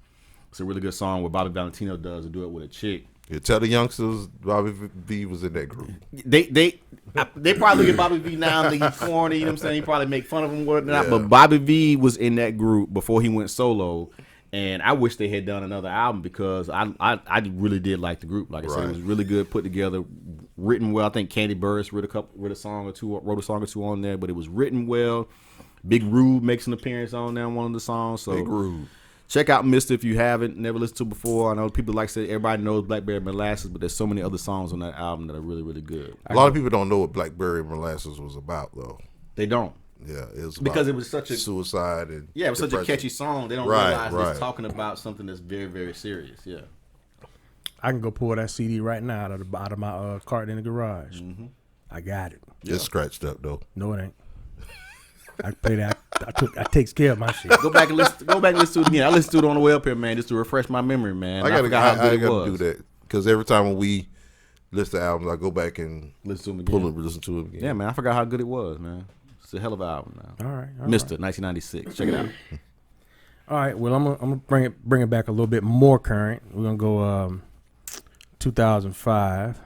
It's a really good song where Bobby Valentino does a duet with a chick. Yeah, tell the youngsters Bobby V was in that group. They probably look at Bobby V now and think he's corny. You know what I'm saying? He probably make fun of him or whatnot. Yeah. But Bobby V was in that group before he went solo. And I wish they had done another album because I really did like the group. Like I said, it was really good put together, written well. I think Candy Burris wrote a song or two on there, but it was written well. Big Rube makes an appearance on there on one of the songs. So Big Rube. Check out Mister if you haven't never listened to before. I know people like to say everybody knows Blackberry Molasses, but there's so many other songs on that album that are really, really good. A lot of people don't know what Blackberry Molasses was about, though. They don't. Yeah, it was because it was such a suicide and it was such a catchy song. They don't realize it's talking about something that's very, very serious. Yeah, I can go pull that CD right now out of my cart in the garage. Mm-hmm. I got it. It's scratched up though. No, it ain't. I play that. I takes care of my shit. Go back and listen to it again. I listened to it on the way up here, man, just to refresh my memory, man. I gotta do that because every time when we list the albums, I go back and listen to them again. Listen to it again. Yeah, man, I forgot how good it was, man. It's a hell of an album now. All right. Mister 1996. Check it out. All right. Well, I'm gonna bring it back a little bit more current. We're gonna go 2005,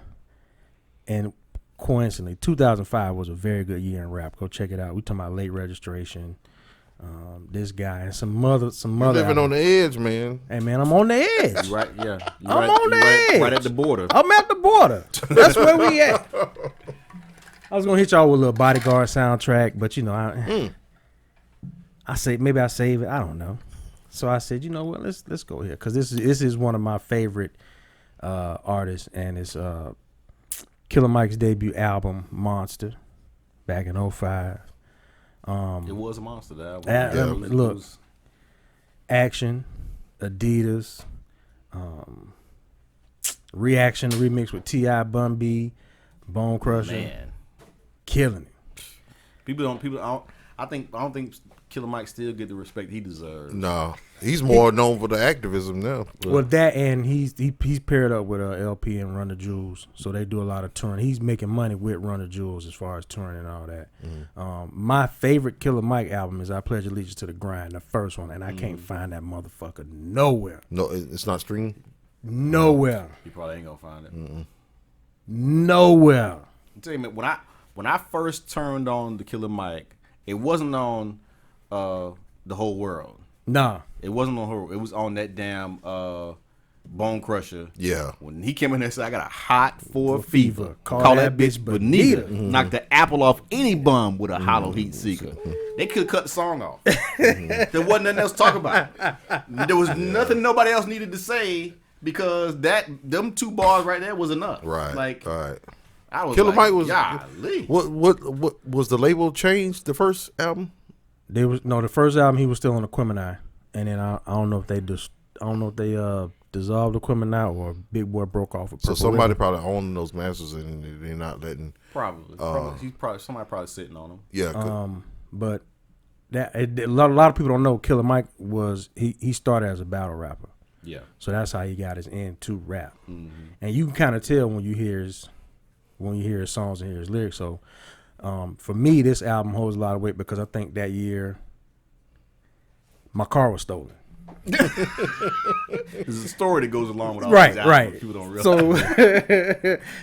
and coincidentally, 2005 was a very good year in rap. Go check it out. We talking about Late Registration. This guy and some other. You're living on the edge, man. Hey, man, I'm on the edge. Right? Yeah. I'm on the edge. Right at the border. I'm at the border. That's where we at. I was gonna hit y'all with a little Bodyguard soundtrack, but I say maybe I save it. I don't know. So I said, you know what? Let's go here because this is one of my favorite artists, and it's Killer Mike's debut album, Monster, back in 2005. It was a monster. That album. Look, Action, Adidas, Reaction remix with T.I. Bun B, Bone Crusher. Man. Killing it. I don't think Killer Mike still get the respect he deserves. No, he's more known for the activism now. Well, that and he's paired up with LP and Run the Jewels, so they do a lot of touring. He's making money with Run the Jewels as far as touring and all that. My favorite Killer Mike album is I Pledge Allegiance to the Grind, the first one, and I can't find that motherfucker nowhere. No, it's not streamed. Nowhere. You probably ain't gonna find it. Nowhere. I'm telling you, man, when I first turned on the Killer Mike, it wasn't on the whole world. Nah. It wasn't on her. It was on that damn Bone Crusher. Yeah. When he came in there and said, I got a hot for fever. fever. Call that bitch Bonita. Bonita. Knock the apple off any bum with a hollow heat seeker. They could cut the song off. There wasn't nothing else to talk about. There was nothing nobody else needed to say because them 2 bars right there was enough. Right. Like, right. I was Killer like, Mike was. golly. What was the label changed? The first album. The first album he was still on Aquemini, and then I don't know if they dissolved Aquemini or Big Boy broke off. With So Purple somebody Ribbon. probably owned those masters and they're not letting. Probably. Somebody probably sitting on them. Yeah. But a lot of people don't know Killer Mike was he started as a battle rapper. Yeah. So that's how he got his into rap. Mm-hmm. And you can kind of tell when you hear his songs and hear his lyrics. So for me, this album holds a lot of weight because I think that year my car was stolen. There's a story that goes along with all Right, these albums. right. People don't realize. So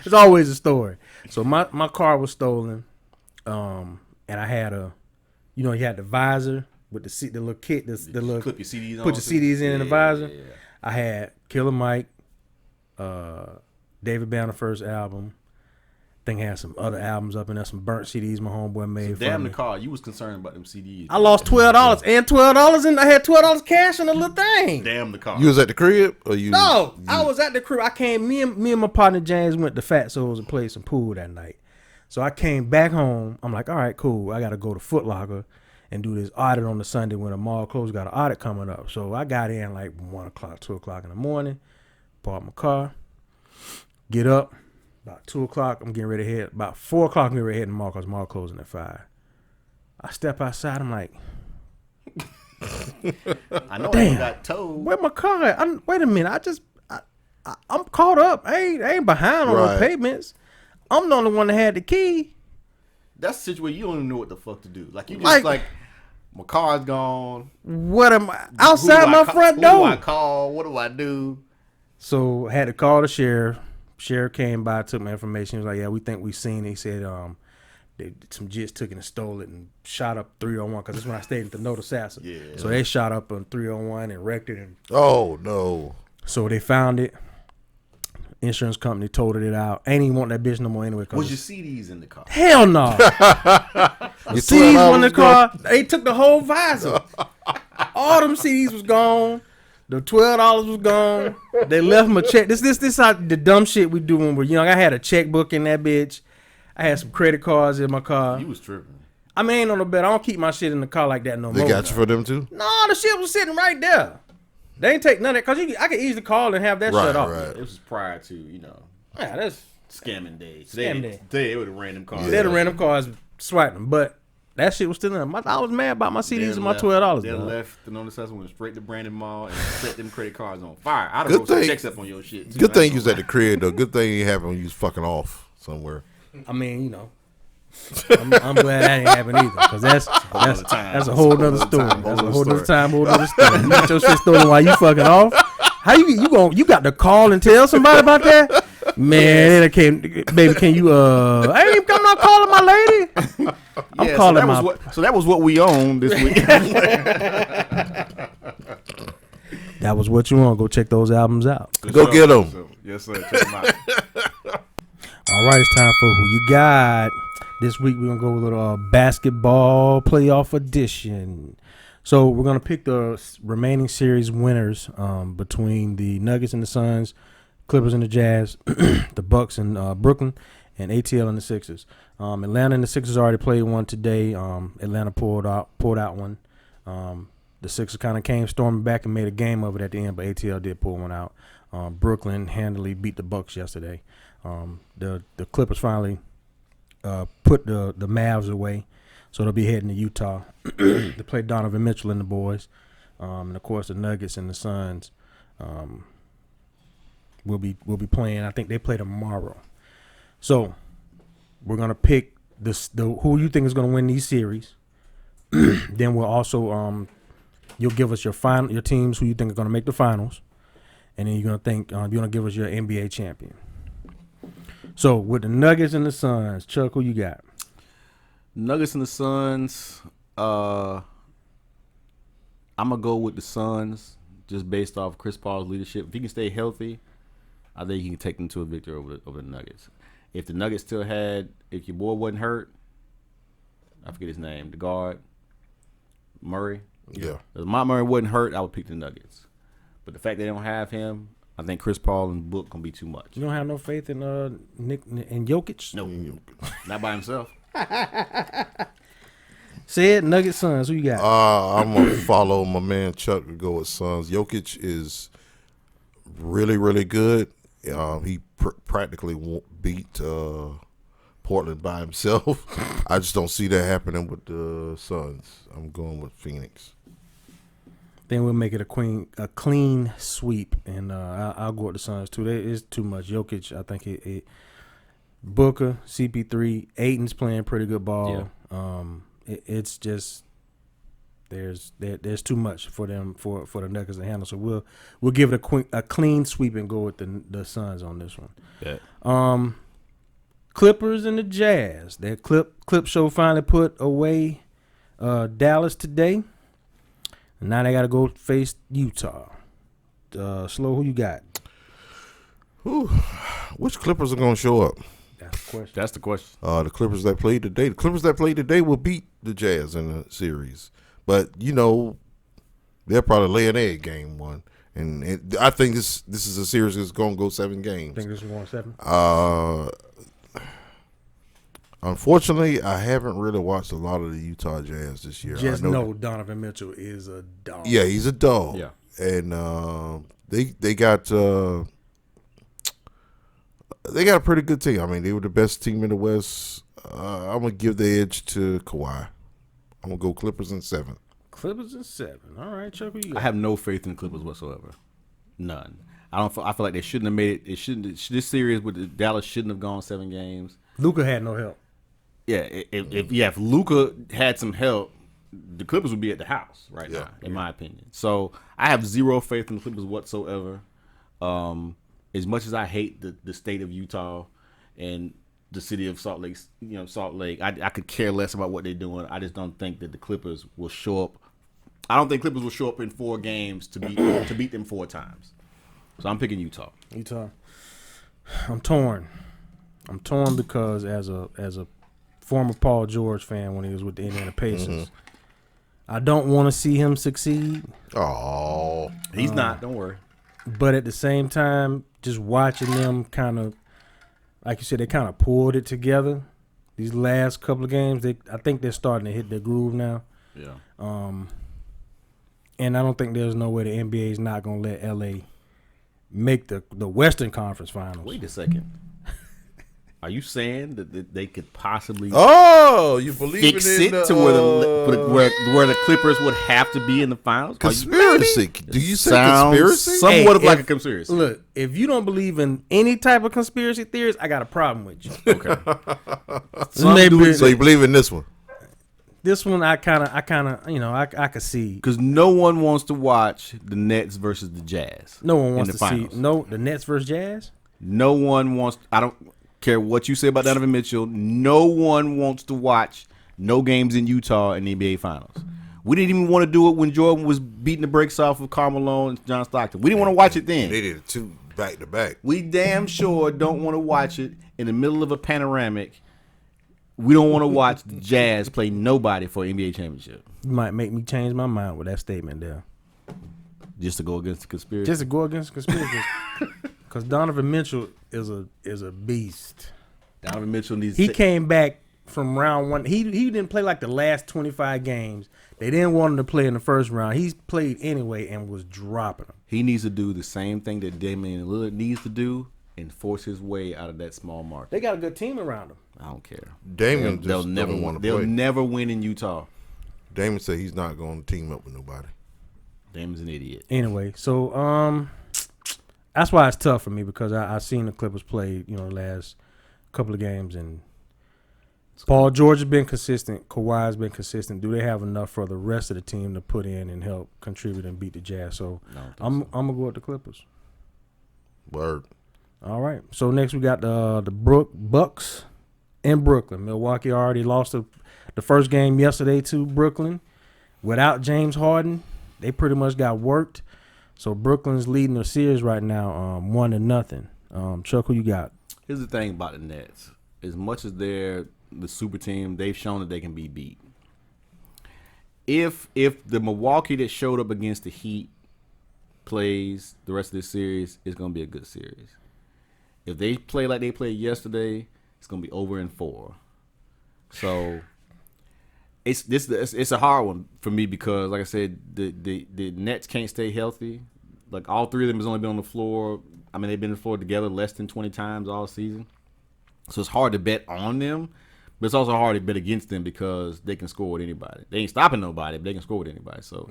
it's always a story. So my car was stolen, and I had you had the visor with the little kit, the little clip your CDs on. put your CDs in the visor. Yeah. I had Killer Mike, David Banner first album. I think I had some other albums up in there, some burnt CDs my homeboy made. Damn for the me. car. You was concerned about them CDs. I lost $12 and $12, and I had $12 cash in the little thing. Damn the car. You was at the crib or you? No, I was at the crib. I came. Me and my partner James went to Fat Souls and played some pool that night. So I came back home. I'm like, all right, cool. I got to go to Foot Locker and do this audit on the Sunday when the mall closed. Got an audit coming up. So I got in like 1 o'clock, 2 o'clock in the morning. Park my car. Get up. About 2 o'clock, I'm getting ready to head. About 4 o'clock, I'm getting ready to head to the mall because the mall closing at 5. I step outside. I'm like, I know damn, I got towed. where my car at? Wait a minute. I'm caught up. I ain't behind on Right. the payments. I'm the only one that had the key. That's a situation where you don't even know what the fuck to do. Like, you just like my car's gone. What am I? Who Outside do my I front Who do I door. call? What do I do? So I had to call the sheriff. Sheriff came by, took my information. He was like, yeah, we think we seen it. He said some jits took it and stole it and shot up 301 because that's when I stayed at the Note Assassin. Yeah. So they shot up on 301 and wrecked it. And Oh no. so they found it. Insurance company totaled it out. Ain't even want that bitch no more anyway. Was your CDs in the car? Hell no. The CDs in the car. They took the whole visor. All them CDs was gone. The $12 was gone. They left my check. This how the dumb shit we do when we're young. I had a checkbook in that bitch. I had some credit cards in my car. You was tripping. I mean, ain't on the bed. I don't keep my shit in the car like that no They more. got you for them too. No, the shit was sitting right there. They ain't take none of that because I could easily call and have that shit off. Right. It was prior to, Yeah, that's scamming days. Scam day. They would have random cars. Yeah. they're the random cars swiping them, but that shit was still in there. I was mad about my CDs and my $12. They dog. left the Note Assassin, went straight to Brandon Mall and set them credit cards on fire. I'd have Good wrote some thing- checks up on your shit. Too. Good thing you was at the crib though. Good thing it happened when you was fucking off somewhere. I mean, I'm glad that ain't happened either, because that's a whole nother story. That's a whole nother time, whole nother story. You got your shit stolen while you fucking off. How you got to call and tell somebody about that? Man, it came, baby. Can you? I ain't I'm not calling my lady. I'm calling my. So that was what we owned this week. That was what you want. Go check those albums out. Go get them. So, yes, sir. Check them out. All right, it's time for Who You Got. This week we're gonna go with a little basketball playoff edition. So we're gonna pick the remaining series winners between the Nuggets and the Suns, Clippers and the Jazz, the Bucks and Brooklyn, and ATL and the Sixers. Atlanta and the Sixers already played one today. Atlanta pulled out one. The Sixers kind of came storming back and made a game of it at the end, but ATL did pull one out. Brooklyn handily beat the Bucks yesterday. The Clippers finally put the Mavs away, so they'll be heading to Utah to play Donovan Mitchell and the boys. And of course the Nuggets and the Suns will be playing. I think they play tomorrow. So we're gonna pick the who you think is gonna win these series. Then we'll also you'll give us your teams who you think are gonna make the finals, and then you're gonna give us your NBA champion. So with the Nuggets and the Suns, Chuck, who you got? Nuggets and the Suns. I'm gonna go with the Suns just based off Chris Paul's leadership. If he can stay healthy, I think he can take them to a victory over the Nuggets. If the Nuggets still had, if your boy wasn't hurt, I forget his name, the guard, Murray. Yeah. If Murray wasn't hurt, I would pick the Nuggets. But the fact they don't have him, I think Chris Paul and Book gonna be too much. You don't have no faith in Nick and Jokic? No, not by himself. Said Nuggets Suns. Who you got? I'm gonna follow my man Chuck to go with Suns. Jokic is really, really good. He practically won't beat Portland by himself. I just don't see that happening with the Suns. I'm going with Phoenix. Then we'll make it a clean sweep, and I'll go with the Suns too. It's too much. Jokic, I think it Booker, CP3, Aiton's playing pretty good ball. Yeah. It's just there's too much for them for the Nuggets to handle. So we'll give it a clean sweep and go with the Suns on this one. Yeah. Clippers and the Jazz. That clip show finally put away Dallas today. And now they got to go face Utah. Slow, who you got? Which Clippers are going to show up? That's the question. The Clippers that played today. The Clippers that played today will beat the Jazz in the series. But, they'll probably lay an egg game one. And I think this is a series that's going to go 7 games. Think this is going 7? Unfortunately, I haven't really watched a lot of the Utah Jazz this year. Just know Donovan Mitchell is a dog. Yeah, he's a dog. Yeah. And they got a pretty good team. I mean, they were the best team in the West. I'm gonna give the edge to Kawhi. I'm gonna go Clippers in 7. Clippers in 7. All right, Chuck, what you got? I have no faith in the Clippers whatsoever. None. I feel like they shouldn't have made it. It shouldn't. This series with Dallas shouldn't have gone 7 games. Luka had no help. Yeah, if Luka had some help, the Clippers would be at the house right now, in my opinion. So I have zero faith in the Clippers whatsoever. As much as I hate the state of Utah and the city of Salt Lake, I could care less about what they're doing. I just don't think that the Clippers will show up. I don't think Clippers will show up in 4 games to beat them 4 times. So I'm picking Utah. I'm torn because as a former Paul George fan when he was with the Indiana Pacers, I don't want to see him succeed. Oh, he's not. Don't worry. But at the same time, just watching them kind of, like you said, they kind of pulled it together. These last couple of games, I think they're starting to hit their groove now. Yeah. And I don't think there's no way the NBA is not going to let LA make the Western Conference Finals. Wait a second. Are you saying that they could possibly you believe fix it to where the Clippers would have to be in the finals? Conspiracy? Do you say Sounds conspiracy? somewhat of like a conspiracy. Look, if you don't believe in any type of conspiracy theories, I got a problem with you. Okay. So you believe in this one? This one, I kind of, I could see. Because no one wants to watch the Nets versus the Jazz. No one wants in to the finals. see the Nets versus Jazz. No one wants. I don't care what you say about Donovan Mitchell. No one wants to watch no games in Utah in the NBA Finals. We didn't even want to do it when Jordan was beating the brakes off of Carmelo and John Stockton. We didn't want to watch it then. They did it 2 back to back. We damn sure don't want to watch it in the middle of a panoramic. We don't want to watch the Jazz play nobody for an NBA championship. You might make me change my mind with that statement there. Just to go against the conspiracy. Just to go against conspiracy. Because Donovan Mitchell is a beast. Donovan Mitchell needs. He came back from round 1. He didn't play like the last 25 games. They didn't want him to play in the first round. He played anyway and was dropping them. He needs to do the same thing that Damian Lillard needs to do and force his way out of that small market. They got a good team around him. I don't care. Damian They'll just never don't want to play. They'll never win in Utah. Damian said he's not going to team up with nobody. Damian's an idiot. Anyway, so that's why it's tough for me because I've seen the Clippers play, the last couple of games, and Paul George has been consistent. Kawhi has been consistent. Do they have enough for the rest of the team to put in and help contribute and beat the Jazz? So I'm gonna go with the Clippers. Word. All right. So next we got the Bucks in Brooklyn. Milwaukee already lost the first game yesterday to Brooklyn without James Harden. They pretty much got worked. So Brooklyn's leading the series right now, 1-0. Chuck, who you got? Here's the thing about the Nets. As much as they're the super team, they've shown that they can be beat. If the Milwaukee that showed up against the Heat plays the rest of this series, it's going to be a good series. If they play like they played yesterday, it's going to be over in 4. So it's a hard one for me because, like I said, the Nets can't stay healthy. Like, all three of them has only been on the floor. I mean, they've been on the floor together less than 20 times all season. So it's hard to bet on them, but it's also hard to bet against them because they can score with anybody. They ain't stopping nobody, but they can score with anybody. So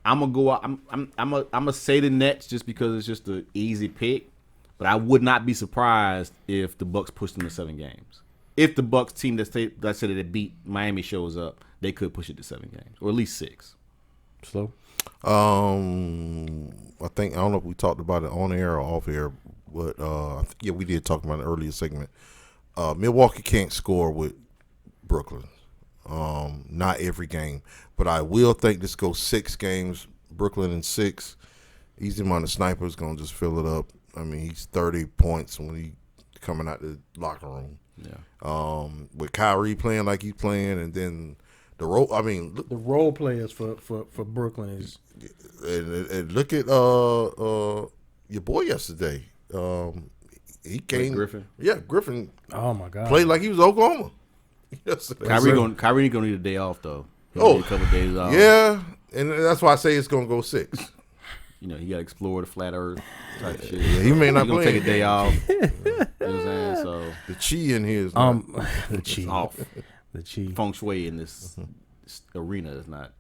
I'm gonna go out. I'm gonna say the Nets just because it's just an easy pick. But I would not be surprised if the Bucks push them to 7 games. If the Bucks team that said that beat Miami shows up, they could push it to 7 games or at least 6. Slow. I don't know if we talked about it on air or off air, but yeah, we did talk about it in the earlier segment. Milwaukee can't score with Brooklyn. Not every game, but I will think this goes 6 games. Brooklyn in 6. Easy amount of snipers gonna just fill it up. I mean, he's 30 points when he coming out the locker room. Yeah. With Kyrie playing like he's playing, and then the role. I mean, look, The role players for Brooklyn is and look at your boy yesterday. He came. Griffin. Yeah, Griffin oh my god, played like he was Oklahoma yesterday. Kyrie gonna need a day off though. He Oh, need a couple of days off. Yeah, and that's why I say it's gonna go 6. You know, he got to explore the flat earth type shit. Yeah, he may not He gonna play. take a day off. You know what I'm saying? So The chi in here is not, the it's chief, off. the chief. Feng shui in this arena is not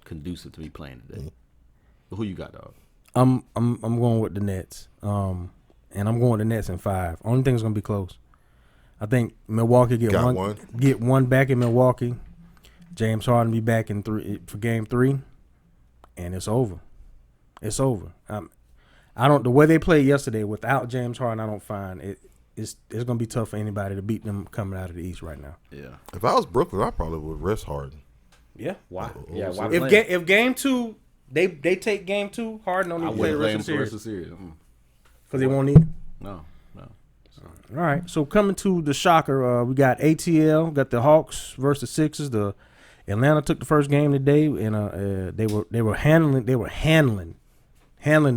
conducive to me playing today. But who you got, dog? I'm going with the Nets. And I'm going with the Nets in 5. Only thing is gonna be close. I think Milwaukee get one back in Milwaukee. James Harden be back in 3 for game 3, and it's over. It's over. The way they played yesterday without James Harden, I don't find it's gonna be tough for anybody to beat them coming out of the East right now. Yeah. if I was Brooklyn, I probably would rest Harden. Yeah. Why? Yeah. Why? If game 2 they take game 2, Harden don't I need to play the wouldn't rest play of him the for the series rest of the series. because they won't need it. No. All right. So coming to the shocker, we got ATL, got the Hawks versus Sixers. The Atlanta took the first game today, and they were handling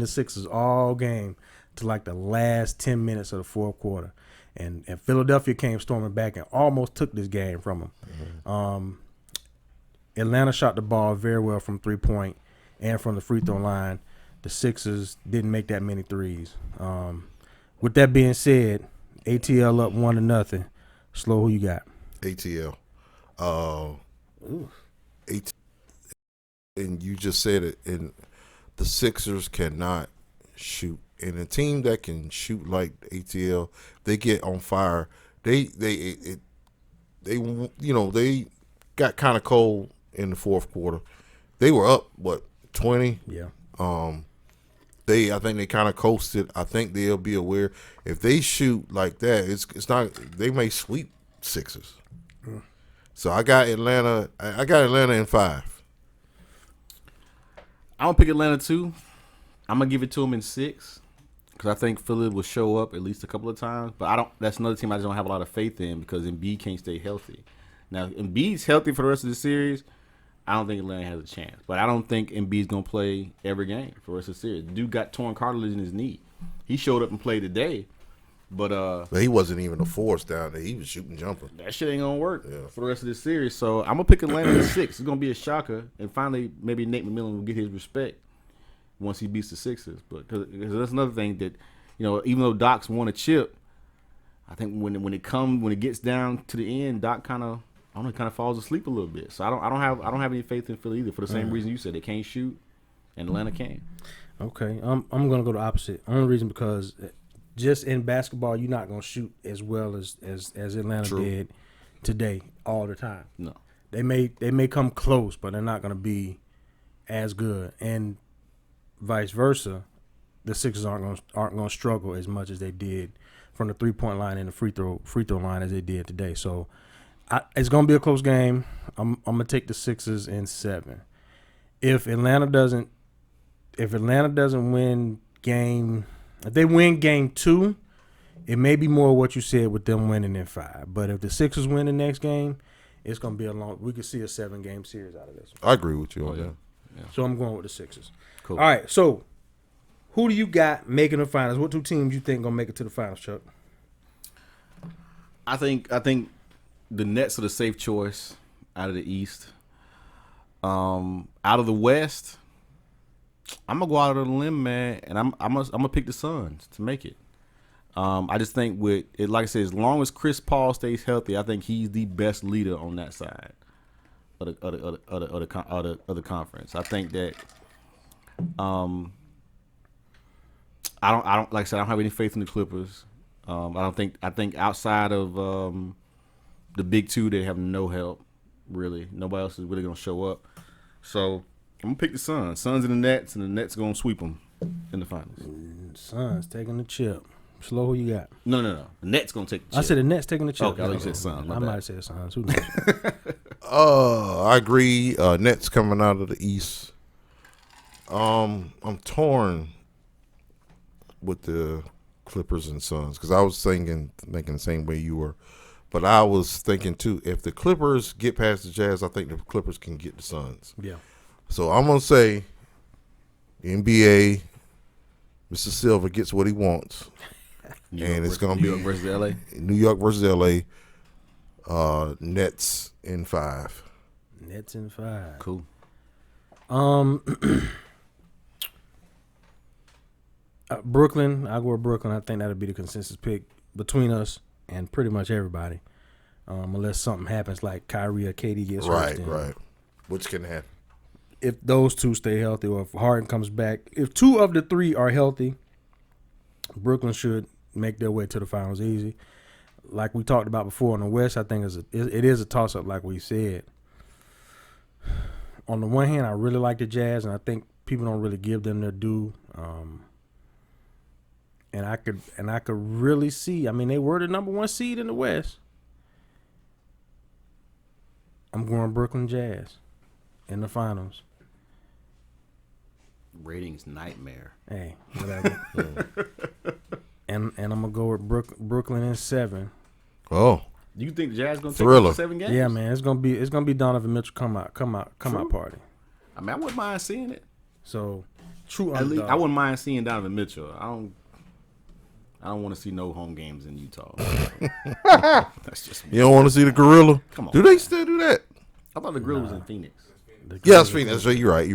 the Sixers all game to like the last 10 minutes of the fourth quarter, and Philadelphia came storming back and almost took this game from them. Mm-hmm. Atlanta shot the ball very well from 3-point and from the free throw line. The Sixers didn't make that many threes. With that being said, ATL up 1-0. Slow, who you got? ATL. And you just said it. And the Sixers cannot shoot. And a team that can shoot like ATL, they get on fire. They got kind of cold in the fourth quarter. They were up 20. Yeah. I think they kind of coasted. I think they'll be aware if they shoot like that, it's not. They may sweep Sixers. So I got Atlanta. I got Atlanta in 5. I'm gonna pick Atlanta too. I'm gonna give it to them in 6 because I think Philly will show up at least a couple of times. But I don't. That's another team I just don't have a lot of faith in because Embiid can't stay healthy. Now, if Embiid's healthy for the rest of the series, I don't think Atlanta has a chance. But I don't think Embiid's gonna play every game for the rest of the series. Dude got torn cartilage in his knee. He showed up and played today, but he wasn't even a force down there. He was shooting jumper. that shit ain't gonna work for the rest of this series. So I'm gonna pick Atlanta in 6. It's gonna be a shocker, and finally maybe Nate McMillan will get his respect once he beats the Sixers. But cause that's another thing that even though Doc's won a chip, I think when it gets down to the end, Doc kind of falls asleep a little bit. So I don't have any faith in Philly either for the same reason you said. They can't shoot, and Atlanta can. Okay, I'm gonna go the opposite. Only reason because just in basketball, you're not gonna shoot as well as Atlanta did today all the time. No, they may come close, but they're not gonna be as good. And vice versa, the Sixers aren't gonna struggle as much as they did from the 3-point line and the free throw line as they did today. So it's gonna be a close game. I'm gonna take the Sixers in 7. If Atlanta doesn't if Atlanta doesn't win if they win game 2, it may be more what you said with them winning in 5. But if the Sixers win the next game, it's gonna be we could see a 7-game series out of this one. I agree with you on that. Yeah. So I'm going with the Sixers. Cool. All right, so who do you got making the finals? What 2 teams you think gonna make it to the finals, Chuck? I think the Nets are the safe choice out of the East. Out of the West, I'm gonna go out on a limb, man, and I'm gonna pick the Suns to make it. I just think with it, like I said, as long as Chris Paul stays healthy, I think he's the best leader on that side of the conference. I think that I don't like I said, I don't have any faith in the Clippers. I think outside of the big 2, they have no help, really. Nobody else is really gonna show up. So I'm gonna pick the Suns. Suns and the Nets gonna sweep them in the finals. Suns taking the chip. Slow, who you got? No. The Nets gonna take the chip. I said the Nets taking the chip. Okay, I thought you said Suns. I might have said Suns. Who knows? I agree. Nets coming out of the East. I'm torn with the Clippers and Suns because I was thinking the same way you were, but I was thinking too. If the Clippers get past the Jazz, I think the Clippers can get the Suns. Yeah. So I'm gonna say, NBA, Mr. Silver gets what he wants, and it's gonna be New York versus LA. New York versus LA. Nets in 5. Nets in 5. Cool. Brooklyn. I'll go with Brooklyn. I think that'll be the consensus pick between us and pretty much everybody, unless something happens like Kyrie or KD gets hurt. Right. Which can happen. If those 2 stay healthy, or if Harden comes back, if 2 of the 3 are healthy, Brooklyn should make their way to the finals easy. Like we talked about before in the West, I think it is a toss-up, like we said. On the one hand, I really like the Jazz, and I think people don't really give them their due. And I could really see. I mean, they were the number 1 seed in the West. I'm going Brooklyn Jazz in the finals. Ratings nightmare. Hey, whatever. And I'm gonna go with Brooklyn in 7. Oh, You think the Jazz gonna take Thriller. 7 games? Yeah, man, it's gonna be Donovan Mitchell come out party. I mean, I wouldn't mind seeing it. So true At least underdog. I wouldn't mind seeing Donovan Mitchell. I don't want to see no home games in Utah. That's just me. you don't want to see the gorilla? Come on. Do they still do that? I thought the grill was in Phoenix. Yes, Phoenix. So you're right.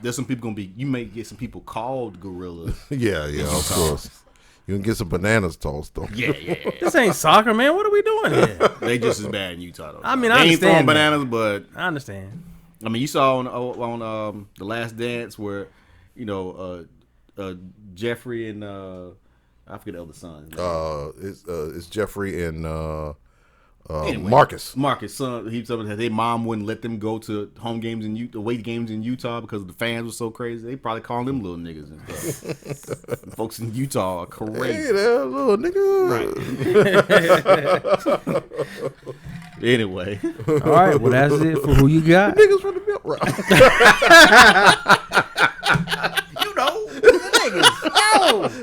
There's some people gonna be. You may get some people called gorillas. Yeah, of course. You can get some bananas tossed though. Yeah. This ain't soccer, man. What are we doing here? They just as bad in Utah though. I mean, they I ain't throwing understand that. bananas, but I understand. I mean, you saw on The Last Dance where, Jeffrey and I forget the other son. It's Jeffrey and Anyway, Marcus. Marcus' son. He told me that their mom wouldn't let them go to home games in away games in Utah because the fans were so crazy. They probably calling them little niggas and stuff. Folks in Utah are crazy. Hey there, little nigga. Right. Anyway. All right, well that's it for who you got. Niggas from the milk route. Niggas.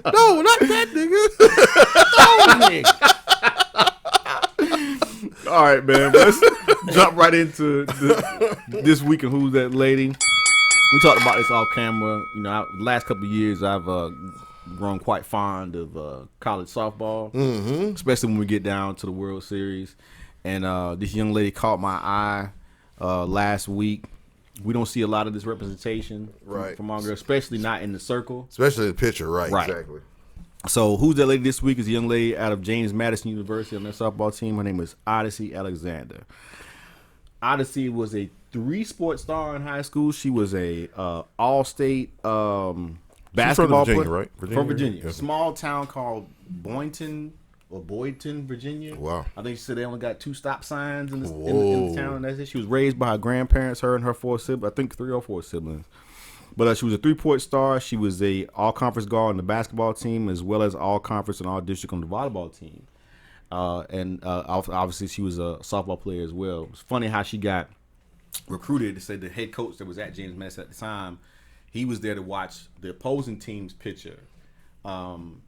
No, not that nigga. All right, man. Let's jump right into this week and Who's That Lady. We talked about this off camera. The last couple of years, I've grown quite fond of college softball, especially when we get down to the World Series. And this young lady caught my eye last week. We don't see a lot of this representation from our girls, especially not in the circle. Especially the pitcher, right. Exactly. So Who's That Lady this week is a young lady out of James Madison University on their softball team. Her name is ODISSI Alexander. ODISSI was a 3-sport star in high school. She was a all-state basketball Virginia, player. right? From Virginia. Yeah. Small town called Boynton, Virginia. Wow. I think she said they only got 2 stop signs in the town. And that's it. She was raised by her grandparents, her and her 4 siblings. I think 3 or 4 siblings. But she was a 3-sport star. She was a all-conference guard on the basketball team as well as all-conference and all-district on the volleyball team. And obviously she was a softball player as well. It's funny how she got recruited. To say the head coach that was at James Madison at the time he was there to watch the opposing team's pitcher to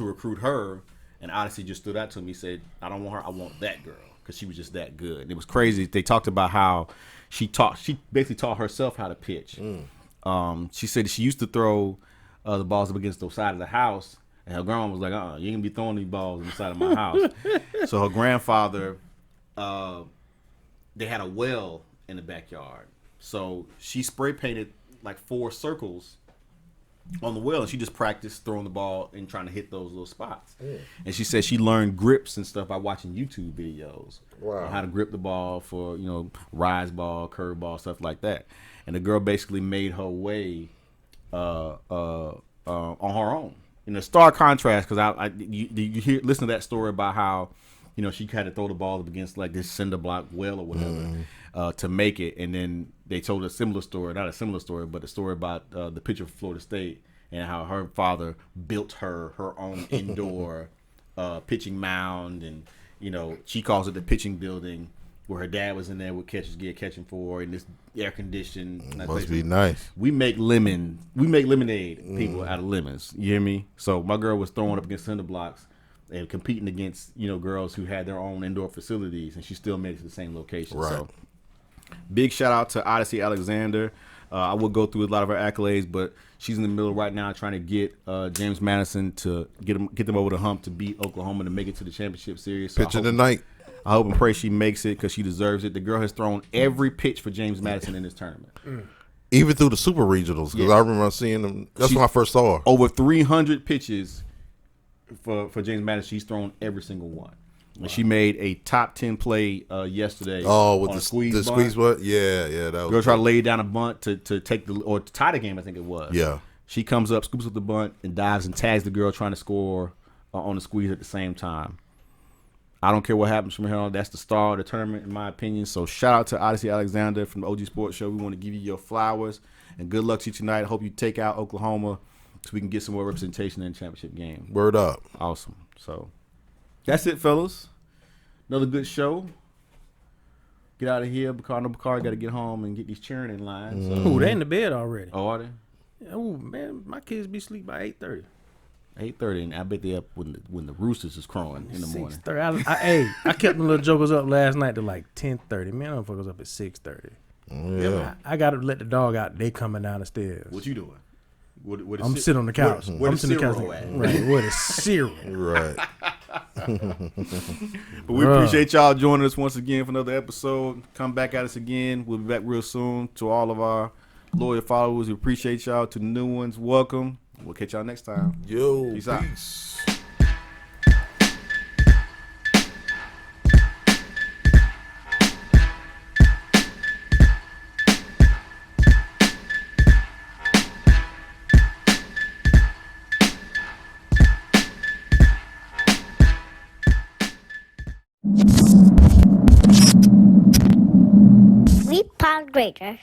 recruit her, and Odyssey just stood out to him. He said, I don't want her, I want that girl, because she was just that good. And it was crazy. They talked about how she basically taught herself how to pitch. She said she used to throw the balls up against the side of the house, and her grandma was like, you ain't gonna be throwing these balls on the side of my house. So her grandfather, they had a well in the backyard. So she spray painted like 4 circles on the well, and she just practiced throwing the ball and trying to hit those little spots. And she said she learned grips and stuff by watching YouTube videos. Wow. On how to grip the ball for, rise ball, curve ball, stuff like that. And the girl basically made her way on her own. In a stark contrast, because you listen to that story about how she had to throw the ball up against like this cinder block well or whatever to make it, and then they told a similar story, not a similar story, but a story about the pitcher for Florida State and how her father built her own indoor pitching mound, and she calls it the pitching building, where her dad was in there with catcher's gear catching for her, and this air conditioned. Must be nice. We make lemonade, people, out of lemons. You hear me? So my girl was throwing up against cinder blocks and competing against girls who had their own indoor facilities, and she still made it to the same location. Right. So big shout out to Odyssey Alexander. I will go through a lot of her accolades, but she's in the middle right now trying to get James Madison to get them over the hump to beat Oklahoma to make it to the championship series. So Pitch of the night. I hope and pray she makes it, because she deserves it. The girl has thrown every pitch for James Madison in this tournament. Even through the super regionals, because I remember seeing them. That's when I first saw her. Over 300 pitches for James Madison. She's thrown every single one. And she made a top 10 play yesterday. Oh, with on the a squeeze bunt. squeeze bunt? Yeah, that was Girl tried to lay down a bunt to take or to tie the game, I think it was. Yeah. She comes up, scoops up the bunt, and dives and tags the girl trying to score on the squeeze at the same time. I don't care what happens from here on. That's the star of the tournament, in my opinion. So shout out to Odyssey Alexander from the OG Sports Show. We want to give you your flowers, and good luck to you tonight. I hope you take out Oklahoma so we can get some more representation in the championship game. Word up. Awesome. So that's it, fellas. Another good show. Get out of here. Bakar got to get home and get these cheering in line. So. Ooh, they in the bed already. Oh, are they? Oh man, my kids be asleep by 8:30. 8:30, and I bet they up when the roosters is crowing in the morning. 6:30. I kept them little jokers up last night to like 10:30. Man, them fuckers up at 6:30. Yeah. I gotta let the dog out. They coming down the stairs. What you doing? I'm sitting on the couch. Where I'm the sitting on the couch. cereal at? Right. Where the cereal? Right. But we appreciate y'all joining us once again for another episode. Come back at us again. We'll be back real soon. To all of our loyal followers, we appreciate y'all. To the new ones, welcome. We'll catch y'all next time. Yo, Peace out. Pound Grader.